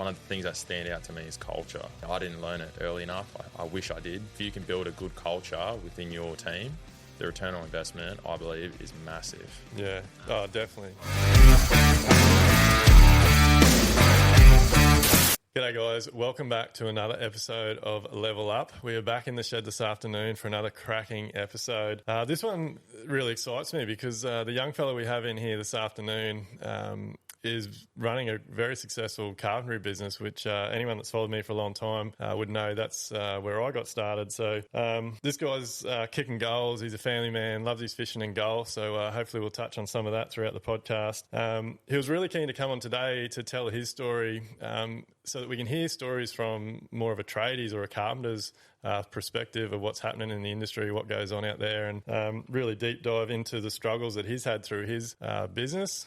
one of the things that stand out to me is culture. I didn't learn it early enough. I wish I did. If you can build a good culture within your team, the return on investment, I believe, is massive. Yeah, oh, definitely. G'day guys, welcome back to another episode of Level Up. We are back in the shed this afternoon for another cracking episode. This one really excites me because the young fellow we have in here this afternoon is running a very successful carpentry business, which anyone that's followed me for a long time would know that's where I got started. So this guy's kicking goals. He's a family man, loves his fishing and golf. So hopefully we'll touch on some of that throughout the podcast. He was really keen to come on today to tell his story so that we can hear stories from more of a tradies or a carpenter's perspective of what's happening in the industry, what goes on out there, and really deep dive into the struggles that he's had through his business.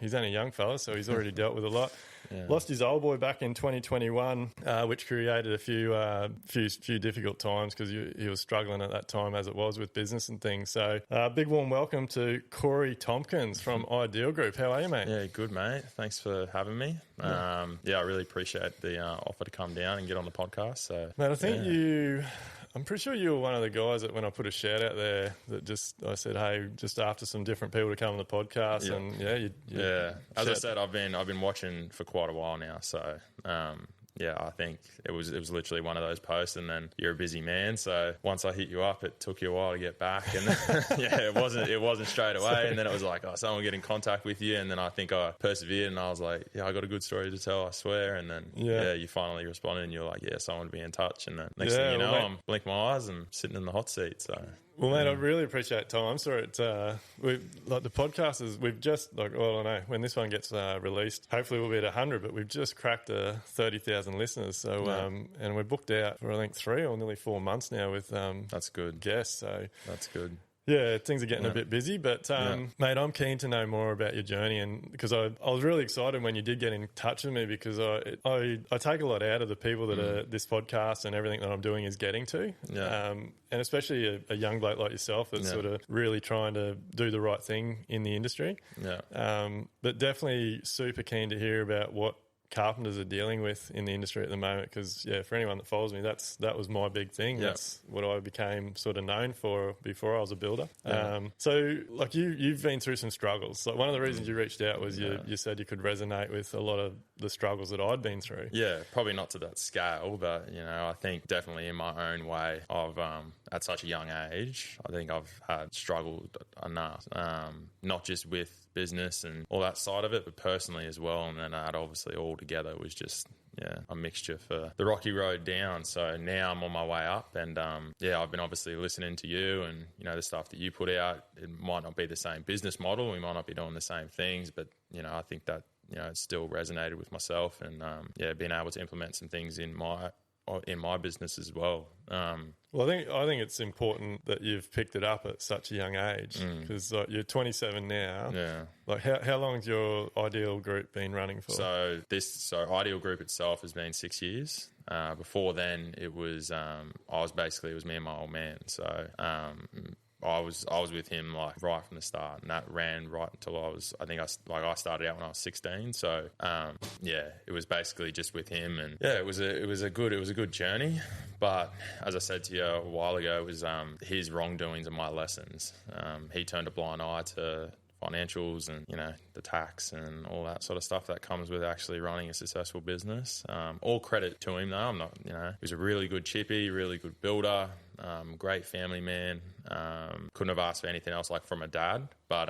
He's only a young fella, so he's already dealt with a lot. Yeah. Lost his old boy back in 2021, which created a few difficult times because he was struggling at that time as it was with business and things. So big warm welcome to Corey Tomkins from Ideal Group. How are you, mate? Yeah, good, mate. Thanks for having me. I really appreciate the offer to come down and get on the podcast. So, mate, I think I'm pretty sure you were one of the guys that when I put a shout out there that I said, hey, just after some different people to come on the podcast. Yeah. And As I said, I've been watching for quite a while now. So, I think it was literally one of those posts, and then you're a busy man. So once I hit you up, it took you a while to get back, and it wasn't straight away. And then it was like, someone get in contact with you, and then I think I persevered, and I was like, I got a good story to tell, I swear. And then you finally responded, and you're like, someone to be in touch. And then next thing you know, I'm blink my eyes and sitting in the hot seat. So. Well, mate, I really appreciate time. I'm sorry, the podcast is, we've just, I don't know, when this one gets released, hopefully we'll be at 100, but we've just cracked 30,000 listeners. So, and we're booked out for, I think, 3 or nearly 4 months now with that's good guests. So that's good. Yeah, things are getting a bit busy, but mate, I'm keen to know more about your journey, and because I was really excited when you did get in touch with me, because I take a lot out of the people that this podcast and everything that I'm doing is getting to, and especially a young bloke like yourself that's sort of really trying to do the right thing in the industry. But definitely super keen to hear about what carpenters are dealing with in the industry at the moment, because for anyone that follows me, that was my big thing. That's what I became sort of known for before I was a builder. So like you've been through some struggles. Like one of the reasons you reached out was you said you could resonate with a lot of the struggles that I'd been through. Probably not to that scale, but I think definitely in my own way, I've at such a young age, I think I've had struggled enough, not just with business and all that side of it, but personally as well. And then that obviously all together was just a mixture for the rocky road down. So now I'm on my way up, and I've been obviously listening to you and the stuff that you put out. It might not be the same business model, we might not be doing the same things, but I think that it still resonated with myself, and being able to implement some things in my business as well. Well, I think it's important that you've picked it up at such a young age, because you're 27 now. Like how long's your Ideal Group been running for? So Ideal Group itself has been 6 years. Before then, it was it was me and my old man. So I was with him like right from the start, and that ran right until I started out when I was 16. So it was basically just with him, and it was a good journey. But as I said to you a while ago, it was his wrongdoings and my lessons. He turned a blind eye to financials and the tax and all that sort of stuff that comes with actually running a successful business. All credit to him though. I'm not, he was a really good chippy, really good builder, great family man. Couldn't have asked for anything else like from a dad. But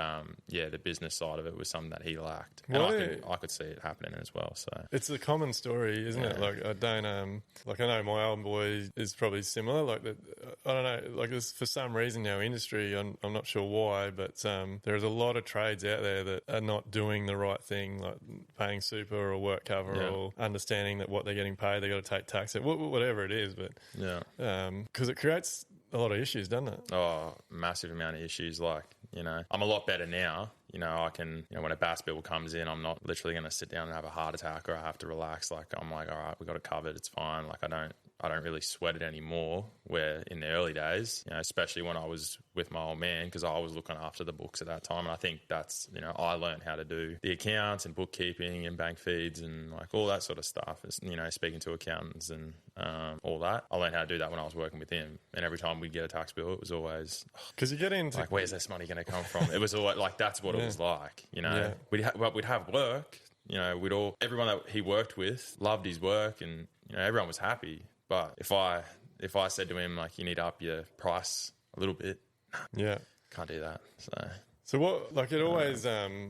the business side of it was something that he lacked, and I could see it happening as well. So it's a common story, isn't it? Like I don't I know my old boy is probably similar. Like that, I don't know. Like for some reason, our industry, I'm not sure why, but there's a lot of trades out there that are not doing the right thing, like paying super or work cover or understanding that what they're getting paid, they got to take tax, whatever it is. But because it creates a lot of issues, doesn't it? Oh, massive amount of issues. Like, I'm a lot better now. I can, when a bass bill comes in, I'm not literally going to sit down and have a heart attack or I have to relax. Like, I'm like, all right, we got it covered. It's fine. Like, I don't I don't really sweat it anymore, where in the early days, especially when I was with my old man, because I was looking after the books at that time. And I think that's, I learned how to do the accounts and bookkeeping and bank feeds and like all that sort of stuff, speaking to accountants and all that. I learned how to do that when I was working with him. And every time we'd get a tax bill, it was always, because you get into like, where's this money going to come from? It was always like, that's what it was like, We'd have work, everyone that he worked with loved his work, and, everyone was happy. But if I said to him, like, you need to up your price a little bit, can't do that. So what, like, it always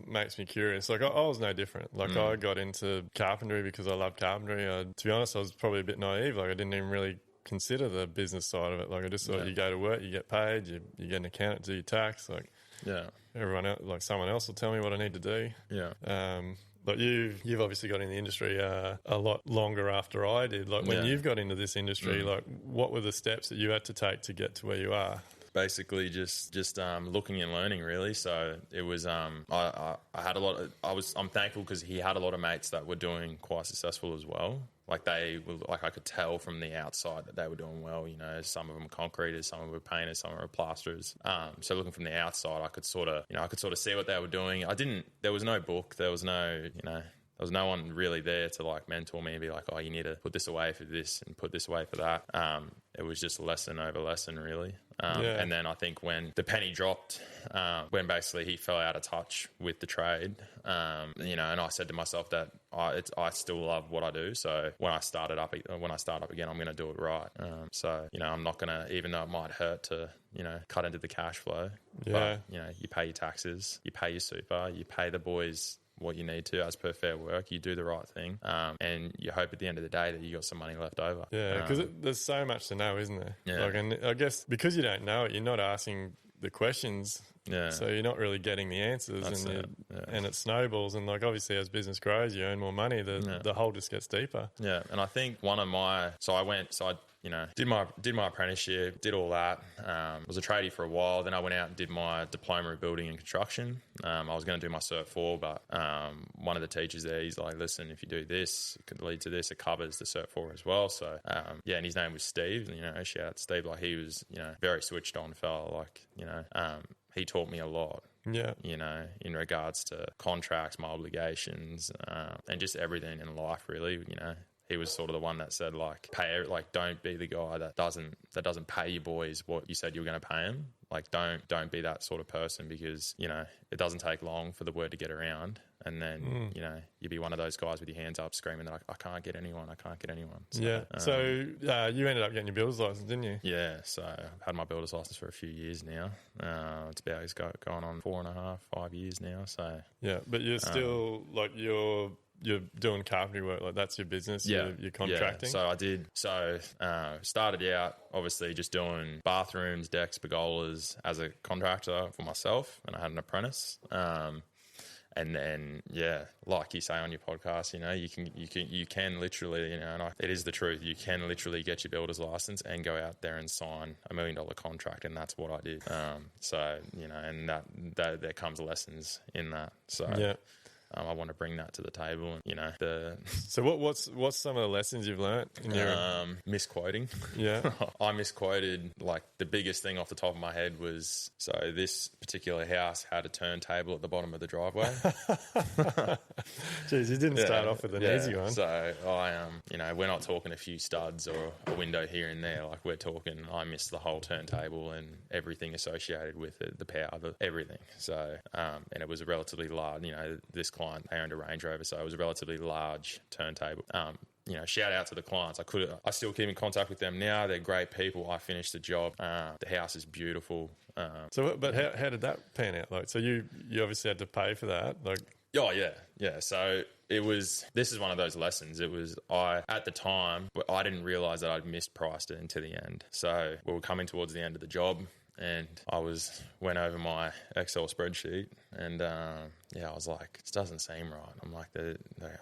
makes me curious. Like, I was no different. Like, I got into carpentry because I love carpentry. To be honest, I was probably a bit naive. Like, I didn't even really consider the business side of it. Like, I just thought you go to work, you get paid, you get an accountant, do your tax. Like, everyone else, like, someone else will tell me what I need to do. But you've obviously got in the industry a lot longer after I did. Like, when you've got into this industry, like, what were the steps that you had to take to get to where you are? Basically just looking and learning, really. So it was I had a lot of, I'm thankful because he had a lot of mates that were doing quite successful as well. Like, they were, like, I could tell from the outside that they were doing well. Some of them were concreters, some of them were painters, some of them were plasterers. So looking from the outside, I could sort of see what they were doing. There was no book, there was no one really there to, like, mentor me and be like, oh, you need to put this away for this and put this away for that. It was just lesson over lesson, really. And then I think when the penny dropped, when basically he fell out of touch with the trade, and I said to myself that I still love what I do. So when I start up again, I'm going to do it right. I'm not going to, even though it might hurt to, cut into the cash flow. But, you pay your taxes, you pay your super, you pay the boys what you need to as per fair work, you do the right thing, and you hope at the end of the day that you got some money left over. Because there's so much to know, isn't there? Like, and I guess because you don't know it, you're not asking the questions, so you're not really getting the answers. And it snowballs, and, like, obviously as business grows, you earn more money, the hole just gets deeper. And I think I did my apprenticeship, did all that. Was a tradie for a while. Then I went out and did my diploma of building and construction. I was going to do my Cert 4, but one of the teachers there, he's like, listen, if you do this, it could lead to this. It covers the Cert 4 as well. So, and his name was Steve. And, shout out to Steve. Like, he was, very switched on fella. Like, he taught me a lot. In regards to contracts, my obligations, and just everything in life, really. He was sort of the one that said, like, don't be the guy that doesn't pay your boys what you said you were going to pay them. Like, don't be that sort of person, because, it doesn't take long for the word to get around. And then, you'd be one of those guys with your hands up screaming that I can't get anyone. So, you ended up getting your builder's license, didn't you? Yeah. So I've had my builder's license for a few years now. It's going on 4.5, 5 years now. So yeah, but you're still you're doing carpentry work, like, that's your business, you're contracting? So I did. So started out, obviously, just doing bathrooms, decks, pergolas as a contractor for myself, and I had an apprentice. And then, like you say on your podcast, you can literally, and it is the truth, you can literally get your builder's license and go out there and sign $1 million contract, and that's what I did. And that there comes lessons in that. So I want to bring that to the table, and So what's some of the lessons you've learnt in your misquoting? I misquoted, like, the biggest thing off the top of my head was, so this particular house had a turntable at the bottom of the driveway. Jeez, you didn't start off with an easy one. So we're not talking a few studs or a window here and there. Like, we're talking, I missed the whole turntable and everything associated with it, the power, everything. So and it was a relatively large, this client, they owned a Range Rover, so it was a relatively large turntable. Shout out to the clients. I still keep in contact with them now. They're great people. I finished the job. The house is beautiful. But how did that pan out? Like, so you obviously had to pay for that. Like, oh yeah. So this is one of those lessons. At the time, I didn't realize that I'd mispriced it into the end. So we were coming towards the end of the job, and I went over my Excel spreadsheet, and I was like, this doesn't seem right. I'm like,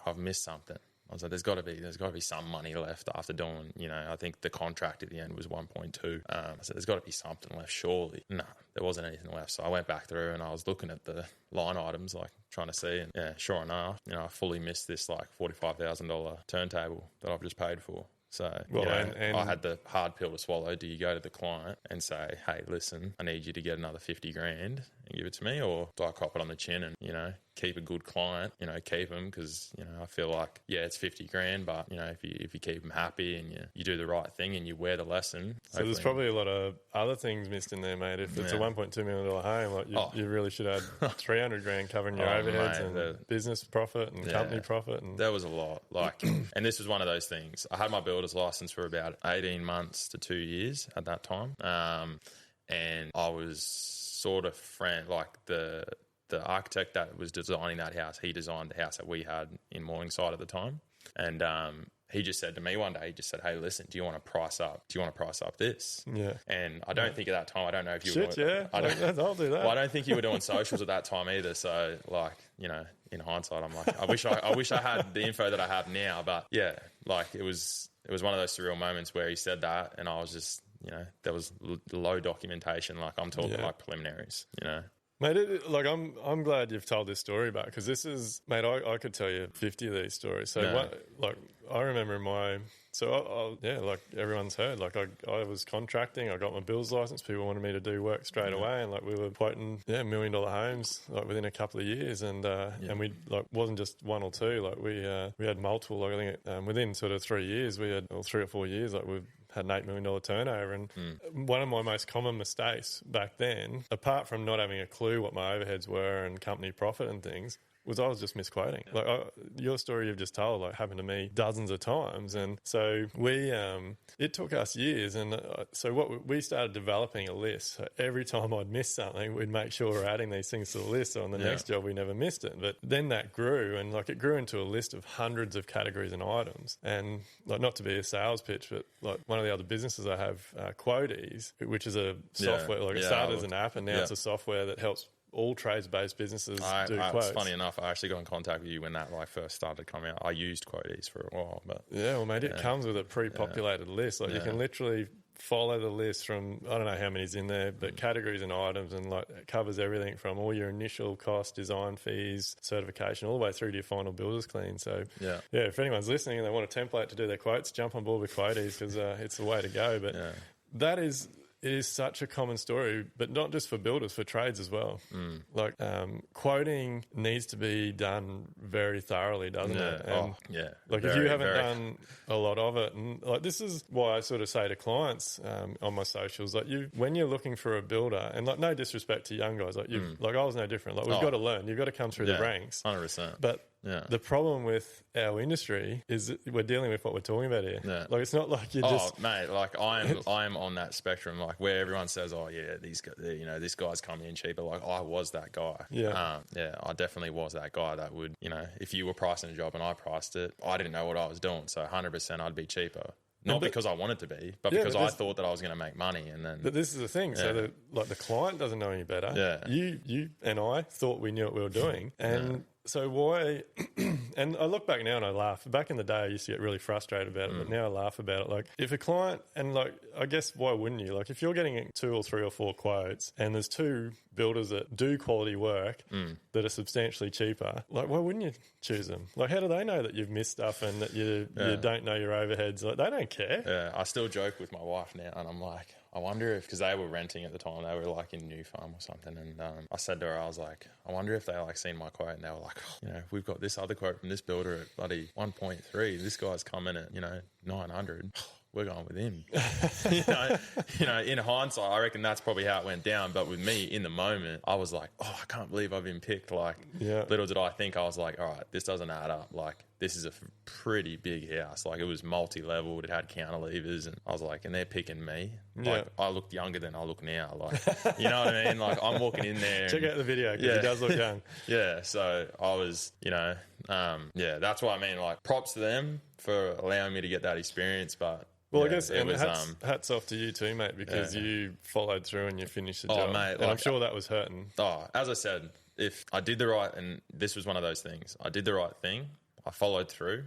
I've missed something. I was like, there's got to be some money left after doing, I think the contract at the end was 1.2. I said, there's got to be something left, surely. No, there wasn't anything left. So I went back through and I was looking at the line items, like, trying to see. And sure enough, I fully missed this, like, $45,000 turntable that I've just paid for. So, Well, you know, and I had the hard pill to swallow. Do you go to the client and say, hey, listen, I need you to get another 50 grand and give it to me? Or do I cop it on the chin and, you know, keep a good client, you know, keep them? Because, you know, I feel like, yeah, it's 50 grand, but, you know, if you keep them happy and you do the right thing and you wear the lesson. So there's probably a lot of other things missed in there, mate. If it's a $1.2 million home, like you really should have 300 grand covering your overheads, mate, and business profit and company profit. And there was a lot. Like, and this was one of those things. I had my builder's license for about 18 months to 2 years at that time. And I was sort of like the architect that was designing that house, he designed the house that we had in Morningside at the time. And he just said to me one day, he just said, hey, listen, do you want to price up? Do you want to price up this? Yeah. And I don't think at that time, I don't know if you were doing... I'll do that. Well, I don't think you were doing socials at that time either. So, like, you know, in hindsight, I'm like, I wish I had the info that I have now. But yeah, like it was one of those surreal moments where he said that, and I was just, you know, there was low documentation. Like I'm talking like preliminaries, you know. Mate, I'm glad you've told this story back, because this is, mate, I could tell you 50 of these stories. So I remember like everyone's heard, like I was contracting, I got my builder's license, people wanted me to do work straight away, and like we were quoting $1 million homes like within a couple of years, and we like wasn't just one or two, like we had multiple, like I think within sort of 3 years we had, or 3 or 4 years, like we've had an $8 million turnover. And one of my most common mistakes back then, apart from not having a clue what my overheads were and company profit and things, was I was just misquoting. Like your story you've just told, like happened to me dozens of times. And so it took us years. And so we started developing a list. So every time I'd miss something, we'd make sure we're adding these things to the list. So on the next job, we never missed it. But then that grew, and like it grew into a list of hundreds of categories and items. And like, not to be a sales pitch, but like one of the other businesses I have, Quoties, which is a software, it started as an app, and now it's a software that helps all trades-based businesses do quotes. Funny enough, I actually got in contact with you when that first started coming out. I used Quoties for a while, but mate, it comes with a pre-populated list. Like you can literally follow the list from, I don't know how many's in there, but categories and items, and like it covers everything from all your initial cost, design fees, certification, all the way through to your final builder's clean. So if anyone's listening and they want a template to do their quotes, jump on board with Quoties, because it's the way to go. But it is such a common story, but not just for builders, for trades as well. Like quoting needs to be done very thoroughly, doesn't it? And like if you haven't done a lot of it, and like this is why I sort of say to clients on my socials, like when you're looking for a builder, and like no disrespect to young guys, like like I was no different. Like we've got to learn. You've got to come through the ranks. 100%. But the problem with our industry is that we're dealing with what we're talking about here. Like it's not like you're just... mate, like I'm on that spectrum, like where everyone says, oh yeah, this guy's coming in cheaper. Like I was that guy. I definitely was that guy that would, you know, if you were pricing a job and I priced it, I didn't know what I was doing, so 100% I'd be cheaper. Not because I wanted to be, but because I thought that I was going to make money. And then, but this is the thing. So the client doesn't know any better. You and I thought we knew what we were doing, and so why? And I look back now and I laugh. Back in the day, I used to get really frustrated about it, but now I laugh about it. Like if a client, and like I guess why wouldn't you? Like if you're getting 2 or 3 or 4 quotes, and there's 2 builders that do quality work that are substantially cheaper, like why wouldn't you choose them? Like how do they know that you've missed stuff and that you don't know your overheads? Like they don't care. Yeah, I still joke with my wife now, and I'm like, I wonder if, because they were renting at the time, they were like in New Farm or something, and I said to her, I was like, I wonder if they like seen my quote, and they were like, oh, you know, we've got this other quote from this builder at bloody 1.3. This guy's coming at 900. We're going with him. you know, in hindsight, I reckon that's probably how it went down. But with me in the moment, I was like, oh, I can't believe I've been picked. Like, little did I think, I was like, all right, this doesn't add up. Like, this is a pretty big house. Like, it was multi-leveled. It had cantilevers. And I was like, and they're picking me. Like, I looked younger than I look now. Like, you know what I mean? Like, I'm walking in there. Check out the video, because he does look young. So I was, that's what I mean. Like, props to them for allowing me to get that experience. But well, I guess, and hats off to you too, mate, because you followed through and you finished the job. Mate, and I'm sure that was hurting. As I said, if I did the right, and this was one of those things, I did the right thing. I followed through.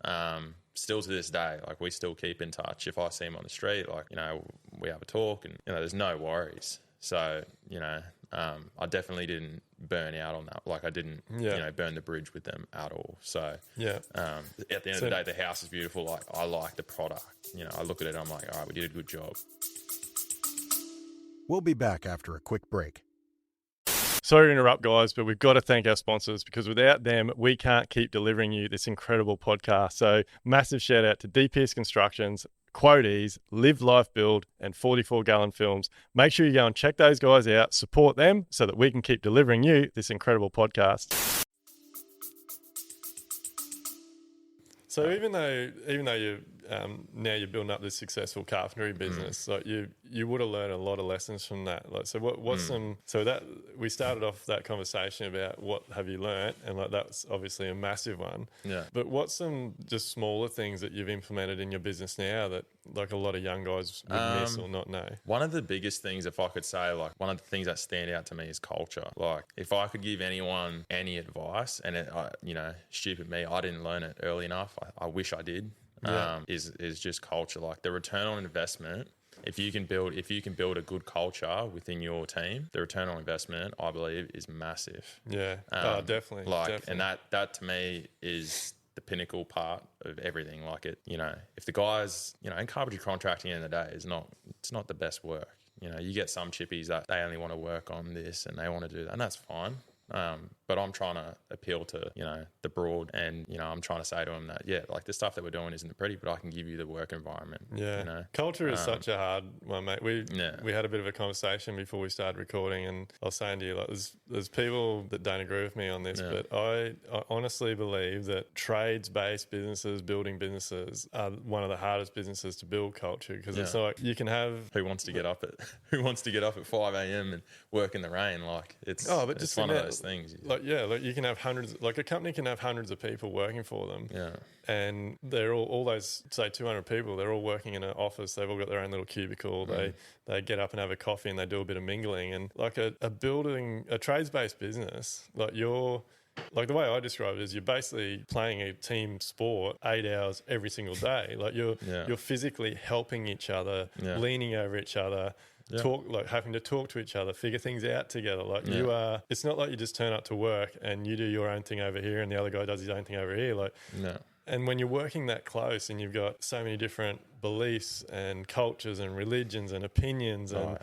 Still to this day, like we still keep in touch. If I see him on the street, like, we have a talk, and, there's no worries. So, I definitely didn't burn out on that. Like I didn't, burn the bridge with them at all. So at the end of the day, the house is beautiful. Like I like the product. I look at it, I'm like, all right, we did a good job. We'll be back after a quick break. Sorry to interrupt, guys, but we've got to thank our sponsors because without them, we can't keep delivering you this incredible podcast. So massive shout out to DPS Constructions, Quoties, Live Life Build, and 44 Gallon Films. Make sure you go and check those guys out, support them so that we can keep delivering you this incredible podcast. So even though you now you're building up this successful carpentry business, like you would have learned a lot of lessons from that. Like, so what's some? So that we started off that conversation about what have you learnt, and like that's obviously a massive one. Yeah. But what's some just smaller things that you've implemented in your business now that like a lot of young guys would miss or not know? One of the biggest things, if I could say, like one of the things that stand out to me is culture. Like if I could give anyone any advice, and stupid me, I didn't learn it early enough. I wish I did. Is just culture. Like the return on investment, if you can build a good culture within your team, the return on investment, I believe, is massive. Definitely. And that to me is the pinnacle part of everything. Like if the guys, in carpentry contracting at the end of the day it's not the best work. You get some chippies that they only want to work on this and they want to do that, and that's fine. But I'm trying to appeal to, the broad, and, I'm trying to say to them that, like the stuff that we're doing isn't pretty, but I can give you the work environment. Yeah. Culture is such a hard one, mate. We had a bit of a conversation before we started recording, and I was saying to you, like, there's people that don't agree with me on this, but I honestly believe that trades-based businesses, building businesses are one of the hardest businesses to build culture, because it's like you can have... Who wants to get up at 5 a.m. and work in the rain? Like it's one of those things. Like you can have hundreds, like a company can have hundreds of people working for them. Yeah. And they're all those, say 200 people, they're all working in an office. They've all got their own little cubicle. They get up and have a coffee and they do a bit of mingling. And like a trades-based business, like the way I describe it is you're basically playing a team sport 8 hours every single day. Like you're physically helping each other, leaning over each other, having to talk to each other, figure things out together. Like you are, it's not like you just turn up to work and you do your own thing over here and the other guy does his own thing over here. And when you're working that close and you've got so many different beliefs and cultures and religions and opinions and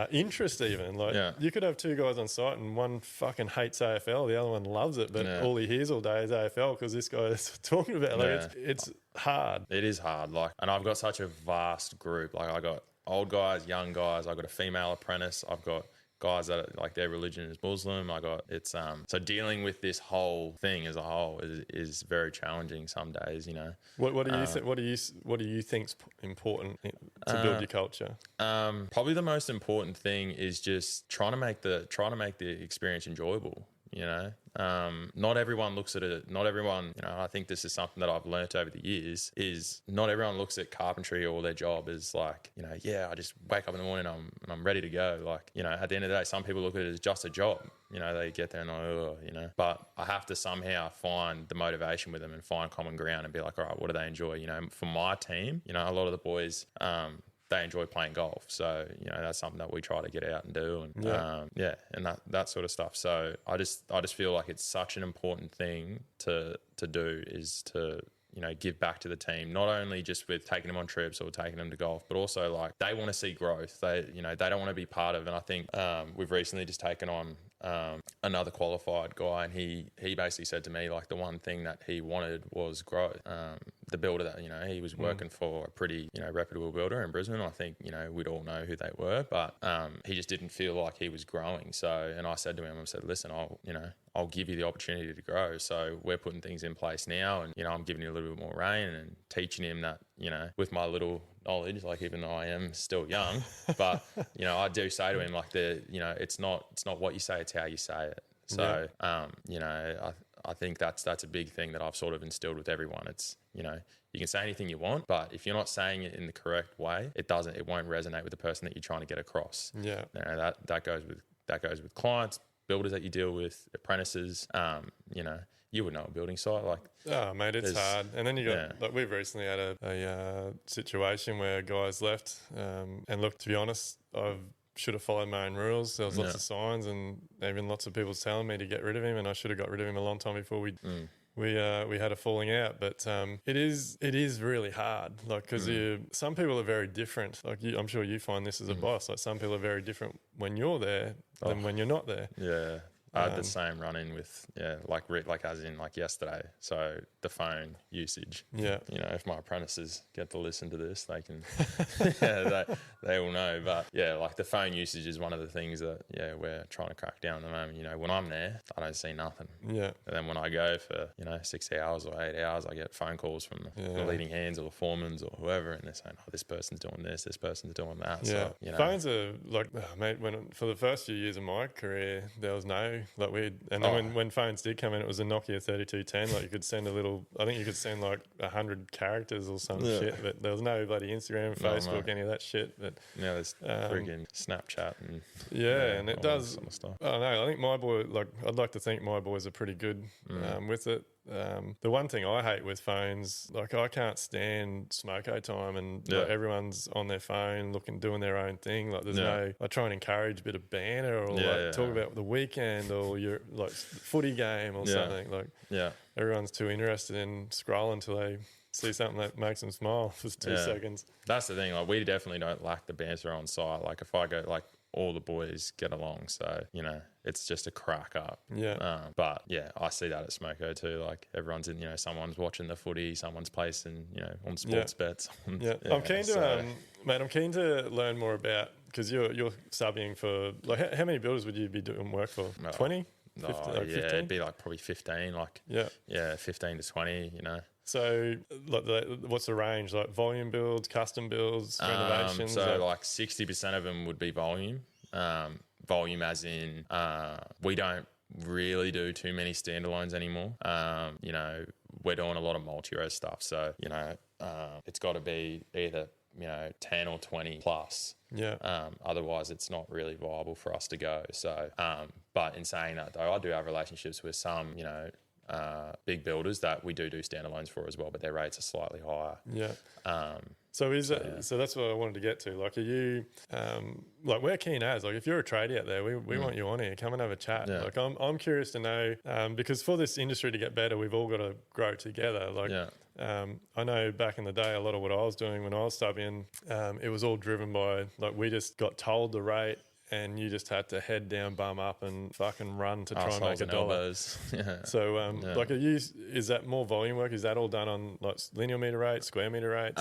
interests even, you could have two guys on site and one fucking hates AFL, the other one loves it, but all he hears all day is AFL because this guy is talking about it. It's hard. It is hard. and I've got such a vast group. Like I got old guys, young guys. I've got a female apprentice. I've got guys that like their religion is Muslim. So dealing with this whole thing as a whole is very challenging some days. What do you think's important to build your culture? Probably the most important thing is just trying to make the experience enjoyable. Not everyone looks at it. Not everyone, I think this is something that I've learnt over the years is not everyone looks at carpentry or their job as like, I just wake up in the morning and I'm ready to go. Like, at the end of the day, some people look at it as just a job. They get there and but I have to somehow find the motivation with them and find common ground and be like, all right, what do they enjoy? For my team, a lot of the boys, they enjoy playing golf. So, that's something that we try to get out and do. And and that sort of stuff. So I just feel like it's such an important thing to do is to, give back to the team, not only just with taking them on trips or taking them to golf, but also like they want to see growth. They don't want to be part of, and I think we've recently just taken on another qualified guy, and he basically said to me like the one thing that he wanted was growth. The builder that he was working for a pretty reputable builder in Brisbane. I think we'd all know who they were, but he just didn't feel like he was growing. So, and I said to him, listen, I'll give you the opportunity to grow. So we're putting things in place now, and I'm giving you a little bit more rein and teaching him that with my little knowledge, like even though I am still young, but I do say to him like it's not what you say, it's how you say it. So I think that's a big thing that I've sort of instilled with everyone. It's you can say anything you want, but if you're not saying it in the correct way, it won't resonate with the person that you're trying to get across. That goes with clients, builders that you deal with, apprentices. You would know a building site like. Oh, mate, it's hard. And then you got like we've recently had a situation where guys left, and look, to be honest, I've should have followed my own rules. There was lots of signs, and even lots of people telling me to get rid of him, and I should have got rid of him a long time before we had a falling out. But it is really hard, like, because some people are very different. Like I'm sure you find this as a boss. Like some people are very different when you're there than when you're not there. Yeah. I had the same run-in with, like as in like yesterday. So the phone usage. Yeah. You know, if my apprentices get to listen to this, they can, they will know. But yeah, like the phone usage is one of the things that, we're trying to crack down at the moment. You know, when I'm there, I don't see nothing. Yeah. And then when I go for, 6 hours or 8 hours, I get phone calls from the leading hands or the foremans or whoever, and they're saying, oh, this person's doing this person's doing that. Yeah. So, phones are like, mate, for the first few years of my career, there was no, like then when phones did come in, it was a Nokia 3210. Like you could send I think you could send like 100 characters or some shit, but there was no bloody Instagram, Facebook, any of that shit. But now there's freaking Snapchat and and it does. Sort of stuff. I don't know. I think my boy, like I'd like to think my boys are pretty good with it. The one thing I hate with phones, like I can't stand smoko time and like, everyone's on their phone doing their own thing. Like there's I try and encourage a bit of banter or talk about the weekend or your like footy game or something. Like everyone's too interested in scrolling till they see something that makes them smile for 2 seconds. That's the thing. Like we definitely don't lack the banter on site. Like if I go, like all the boys get along, so it's just a crack up. But I see that at Smoko too. Like everyone's in, someone's watching the footy, someone's placing, on sports bets. I'm keen to, mate. I'm keen to learn more about, because you're subbing for like how many builders would you be doing work for? 20? 15, like 15? It'd be like probably 15. Like 15 to 20. So, like, what's the range? Like volume builds, custom builds, renovations? So, like 60% of them would be volume. Volume as in we don't really do too many standalones anymore. We're doing a lot of multi-res stuff. So, it's got to be either 10 or 20 plus. Otherwise, it's not really viable for us to go. So, but in saying that, though, I do have relationships with some, big builders that we do standalones for as well, but their rates are slightly higher. So that's what I wanted to get to. Like, are you, like, we're keen as, like, if you're a tradie out there, we want you on here. Come and have a chat. Like, I'm curious to know, because for this industry to get better, we've all got to grow together. Like, I know back in the day, a lot of what I was doing when I was subbing, it was all driven by, like, we just got told the rate, and you just had to head down, bum up, and fucking run to try and make a dollar. So, like, is that more volume work? Is that all done on like linear meter rates, square meter rates?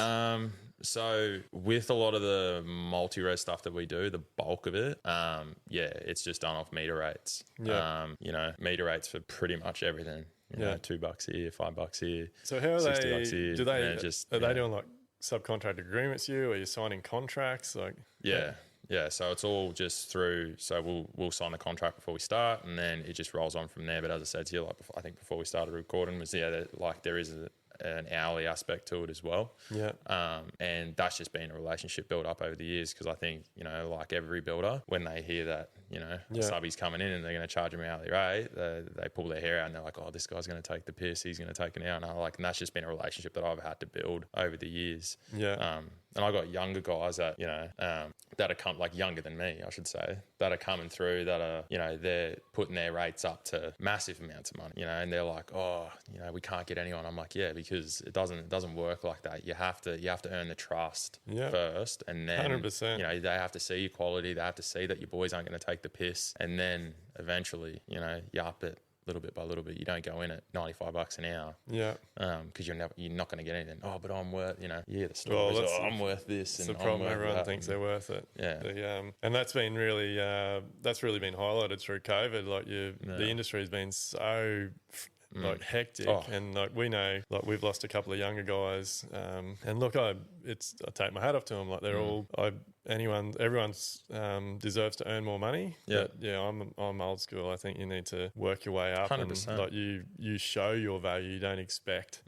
So with a lot of the multi-res stuff that we do, the bulk of it, it's just done off meter rates. Meter rates for pretty much everything. $2 here, $5 here. So how are $60 here. Do they are they doing like subcontract agreements? Are you signing contracts? Like Yeah, so it's all just through. So we'll sign the contract before we start, and then it just rolls on from there. But as I said to you, like I think before we started recording, was there is an hourly aspect to it as well. And that's just been a relationship built up over the years, because I think like every builder, when they hear that the subby's coming in and they're going to charge them an hourly rate, they pull their hair out and they're like, oh, this guy's going to take the piss, he's going to take an hour. And that's just been a relationship that I've had to build over the years. And I got younger guys that that are like younger than me, I should say, that are coming through, that are they're putting their rates up to massive amounts of money, and they're like, oh, we can't get anyone. I'm like, because it doesn't work like that. You have to earn the trust first, and then 100%. They have to see your quality, they have to see that your boys aren't going to take the piss, and then eventually you up it little bit by little bit. You don't go in at $95 an hour, because you're not going to get anything. Oh, but I'm worth, the stories. I'm worth this. It's and the problem. I'm Everyone thinks they're worth it. And that's been really been highlighted through COVID. Like the industry has been so like hectic, and like we know, like we've lost a couple of younger guys, and look, I take my hat off to them. Like they're all, everyone's deserves to earn more money. But I'm old school. I think you need to work your way up, 100%. And like you show your value. You don't expect.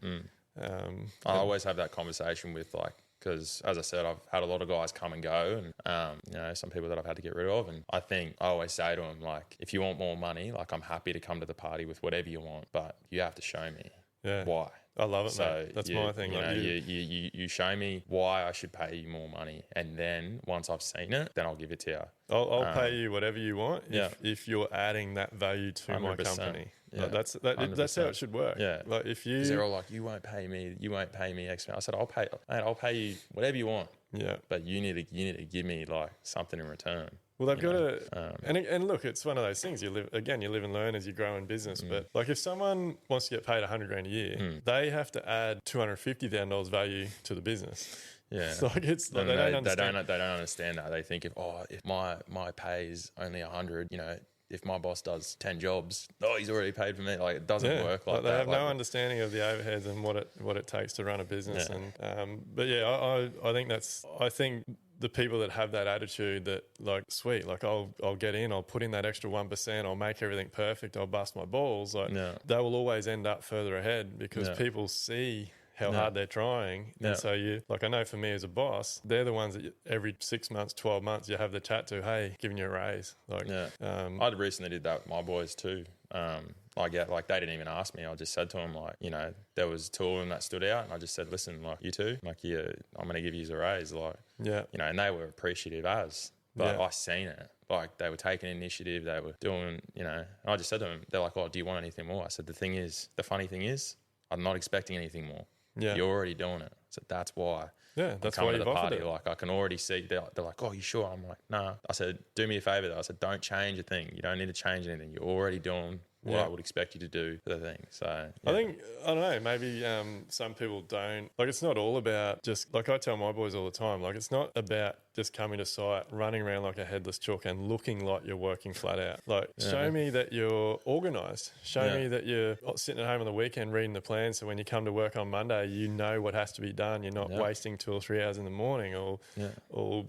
I always have that conversation with like, because as I said, I've had a lot of guys come and go, and some people that I've had to get rid of. And I think I always say to them, like, if you want more money, like I'm happy to come to the party with whatever you want, but you have to show me why. I love it, So mate. That's my thing. You Like know, you show me why I should pay you more money, and then once I've seen it, then I'll give it to you. I'll pay you whatever you want Yeah. if you're adding that value to my 100%. company. Yeah. Like that's how it should work. Yeah. Like if you, 'Cause they're all like, you won't pay me X amount. I said, I'll pay you whatever you want. yeah. But you need to give me like something in return. Well, they've got to, and look, it's one of those things. You live and learn as you grow in business. But like, if someone wants to get paid $100,000 a year, they have to add $250,000 value to the business. Yeah, It's like it's like they don't understand. They don't understand that. They think if my pay is only 100, you know, if my boss does 10 jobs, he's already paid for me. Like it doesn't work like they that. have no understanding of the overheads and what it takes to run a business. Yeah. And but yeah, I think the people that have that attitude that like, sweet, like I'll get in, I'll put in that extra 1%, I'll make everything perfect, I'll bust my balls. Like they will always end up further ahead because people see how hard they're trying. And so I know for me as a boss, they're the ones that every 6 months, 12 months, you have the chat to, hey, giving you a raise. Like, I recently did that with my boys too. Like they didn't even ask me. I just said to them, like, you know, there was 2 of them that stood out, and I just said, listen, like, you two, like, I'm going to give you a raise, like, you know, and they were appreciative but I seen it. Like they were taking initiative, they were doing, you know, and I just said to them, they're like, oh, do you want anything more? I said, the funny thing is, I'm not expecting anything more. Yeah. You're already doing it. So that's why. Yeah, that's why you've offered it. Like I can already see, they're like, oh, you sure? I'm like, nah. I said, do me a favor though. I said, don't change a thing. You don't need to change anything. You're already doing what I would expect you to do for the thing. So I think, I don't know, maybe some people don't, like it's not all about just, like I tell my boys all the time, like it's not about just coming to site, running around like a headless chook and looking like you're working flat out. Like show me that you're organised. Show me that you're sitting at home on the weekend reading the plan, so when you come to work on Monday, you know what has to be done. You're not wasting 2 or 3 hours in the morning or they're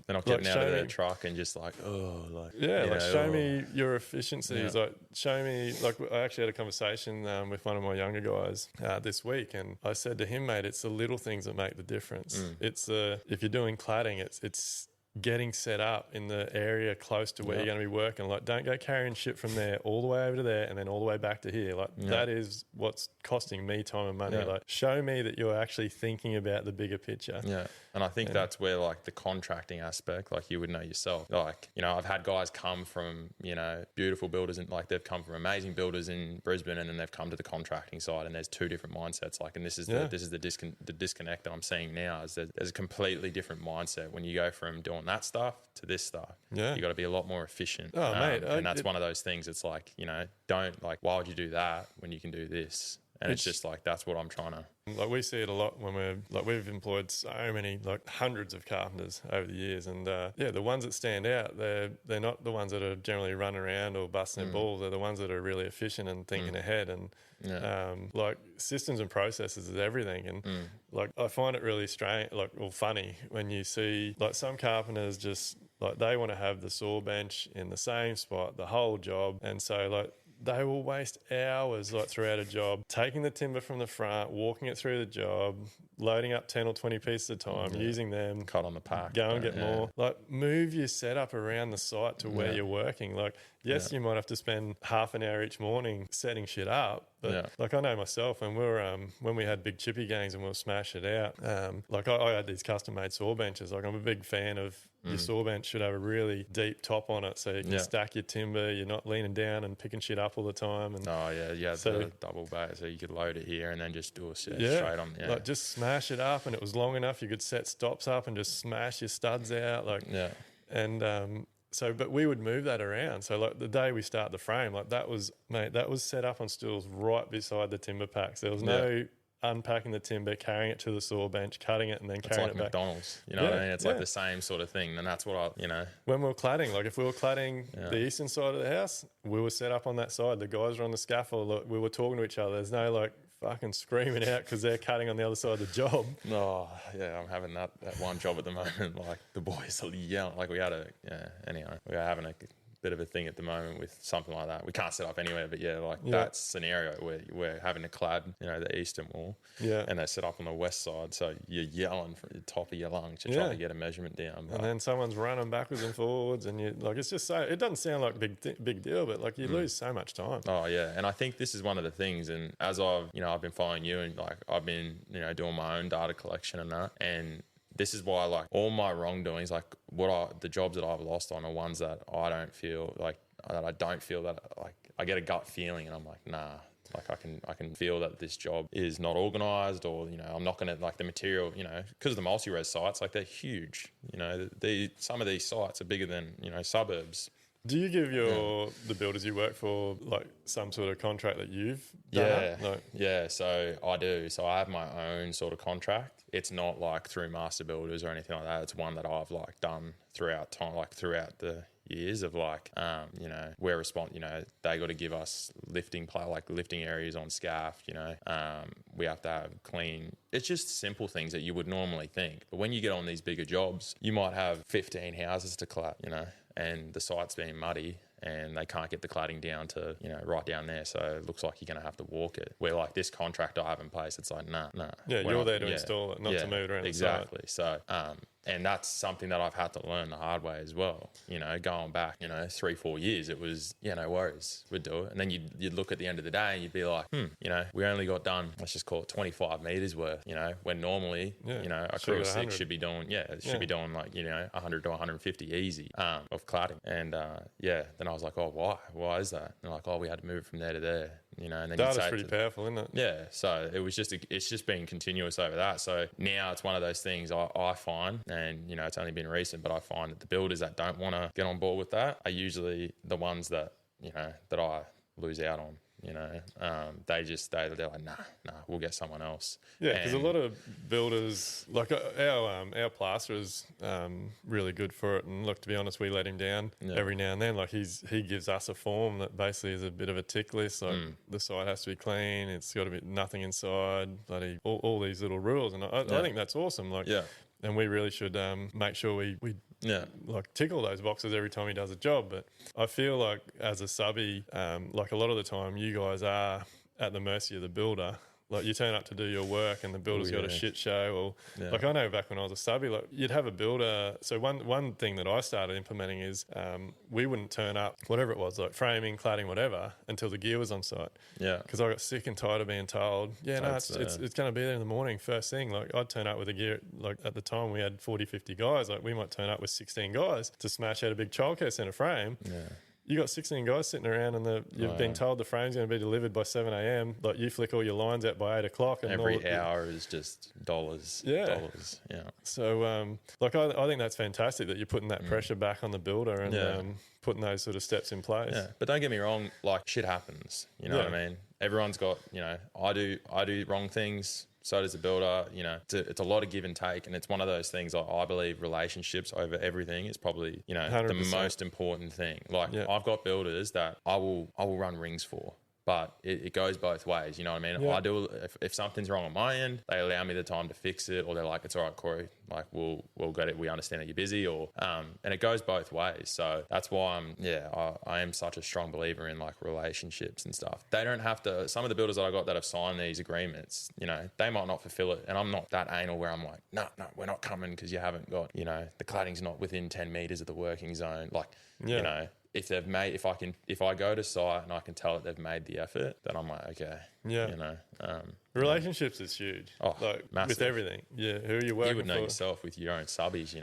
not getting out of their truck and just like, show me your efficiencies. Like show me, like I actually had a conversation with one of my younger guys this week, and I said to him, mate, it's the little things that make the difference. It's if you're doing cladding, it's getting set up in the area close to where you're going to be working. Like, don't go carrying shit from there all the way over to there and then all the way back to here. Like, that is what's costing me time and money. Like, show me that you're actually thinking about the bigger picture. Yeah. And I think that's where, like, the contracting aspect, like, you would know yourself. Like, you know, I've had guys come from, you know, beautiful builders and, like, they've come from amazing builders in Brisbane, and then they've come to the contracting side, and there's 2 different mindsets. Like, and this is the disconnect that I'm seeing now, is that there's a completely different mindset when you go from doing that stuff to this stuff. Yeah. You got to be a lot more efficient. Oh, mate. And that's one of those things. It's like, you know, don't, like, why would you do that when you can do this? And it's just like, that's what I'm trying to. Like, we see it a lot when we've employed so many, like hundreds of carpenters over the years. And the ones that stand out, they're not the ones that are generally running around or busting their balls. They're the ones that are really efficient and thinking ahead. And like systems and processes is everything. And like, I find it really strange, funny when you see like some carpenters just like, they want to have the saw bench in the same spot the whole job. And so like, they will waste hours like throughout a job, taking the timber from the front, walking it through the job, loading up 10 or 20 pieces at a time, using them. Cut on the pack. Go and get more. Like, move your setup around the site to where you're working. Like, yes, you might have to spend half an hour each morning setting shit up. But like, I know myself when we had big chippy gangs and we'll smash it out. Like I had these custom made saw benches. Like, I'm a big fan of your saw bench should have a really deep top on it, so you can stack your timber. You're not leaning down and picking shit up all the time. And the double bay, so you could load it here and then just do a set straight on. Yeah. Like, just smash it up, and it was long enough you could set stops up and just smash your studs out. Like, and so, but we would move that around. So like the day we start the frame, like that was set up on stools right beside the timber packs. There was no unpacking the timber, carrying it to the saw bench, cutting it, and then carrying it back. It's like McDonald's, you know what I mean? It's like the same sort of thing. And that's what when we were cladding, like if we were cladding the eastern side of the house, we were set up on that side. The guys were on the scaffold. Like, we were talking to each other. There's no like fucking screaming out because they're cutting on the other side of the job. Oh, yeah, I'm having that one job at the moment. Like, the boys are yelling. Like, we were having a bit of a thing at the moment with something like that. We can't set up anywhere, but that scenario where we're having to clad, the eastern wall, and they set up on the west side, so you're yelling from the top of your lungs to try to get a measurement down. And then someone's running backwards and forwards, and you like it's just so it doesn't sound like a big deal, but like you lose so much time. Oh yeah, and I think this is one of the things. And as I've been following you, and like I've been doing my own data collection and that, and this is why, like, all my wrongdoings, like the jobs that I've lost on are ones that I don't feel like I get a gut feeling, and I'm like, nah, like I can feel that this job is not organised, or I'm not gonna, like, the material, because of the multi-res sites, like, they're huge. Some of these sites are bigger than Do suburbs. you give the builders you work for like some sort of contract that you've done? Yeah, so I do. So I have my own sort of contract. It's not like through master builders or anything like that. It's one that I've like done throughout time, like throughout the years of like, we're they got to give us lifting areas on scaft, we have to have clean. It's just simple things that you would normally think. But when you get on these bigger jobs, you might have 15 houses to clad, and the site's being muddy, and they can't get the cladding down to, right down there. So it looks like you're going to have to walk it. Where like this contract I have in place, it's like, nah. Yeah, you're there to install it, not to move it around exactly. The site. So, and that's something that I've had to learn the hard way as well. Going back, 3-4 years, it was, no worries, we'd do it. And then you'd look at the end of the day and you'd be like, we only got done, let's just call it 25 metres worth, when normally, a crew of 6 should be doing, be doing like, 100 to 150 easy of cladding. And then I was like, oh, why is that? And they're like, oh, we had to move it from there to there. And then data's pretty powerful, isn't it? Yeah. So it's just been continuous over that. So now it's one of those things I find, and it's only been recent, but I find that the builders that don't want to get on board with that are usually the ones that that I lose out on. They're like, nah, we'll get someone else. Yeah, because a lot of builders, like our plasterer's really good for it. And look, to be honest, we let him down every now and then. Like he gives us a form that basically is a bit of a tick list. Like the site has to be clean. It's got to be nothing inside. Bloody all these little rules, and I think that's awesome. Like, and we really should make sure we like tick all those boxes every time he does a job. But I feel like as a subby, like a lot of the time you guys are at the mercy of the builder. Like you turn up to do your work and the builder's got a shit show. Or like I know back when I was a subby, like you'd have a builder. So one thing that I started implementing is we wouldn't turn up, whatever it was, like framing, cladding, whatever, until the gear was on site. Yeah. Because I got sick and tired of being told, it's going to be there in the morning first thing. Like I'd turn up with the gear, like at the time we had 40, 50 guys. Like we might turn up with 16 guys to smash out a big childcare centre frame. Yeah. You got 16 guys sitting around, and you've been told the frame's going to be delivered by 7 a.m. Like you flick all your lines out by 8 o'clock, and every hour is just dollars. Yeah, dollars. Yeah. So, I think that's fantastic that you're putting that pressure back on the builder and putting those sort of steps in place. Yeah, but don't get me wrong. Like shit happens. You know what I mean? Everyone's got. I do wrong things. So does the builder. It's a lot of give and take, and it's one of those things. I believe relationships over everything is probably 100%. The most important thing. Like I've got builders that I will run rings for. But it goes both ways, you know what I mean? Yeah. I do if something's wrong on my end, they allow me the time to fix it, or they're like, it's all right, Corey, like we'll get it. We understand that you're busy, or and it goes both ways. So that's why I am such a strong believer in like relationships and stuff. They don't have to. Some of the builders that I got that have signed these agreements, they might not fulfill it, and I'm not that anal where I'm like, no, we're not coming because you haven't got, the cladding's not within 10 meters of the working zone, like If they've made, if I go to site and I can tell that they've made the effort, then I'm like, okay, relationships is huge. Oh, like massive. With everything, who are you working for? You would know yourself with your own subbies,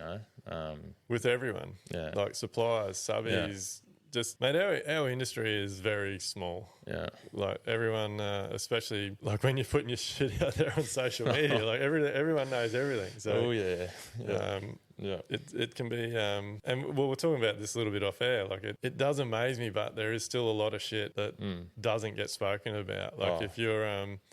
with everyone, like suppliers, subbies. Just, mate, our industry is very small. Yeah. Like everyone, especially like when you're putting your shit out there on social media, like everyone knows everything. So, it can be, and we're talking about this a little bit off air. Like it does amaze me, but there is still a lot of shit that doesn't get spoken about. Like if you're,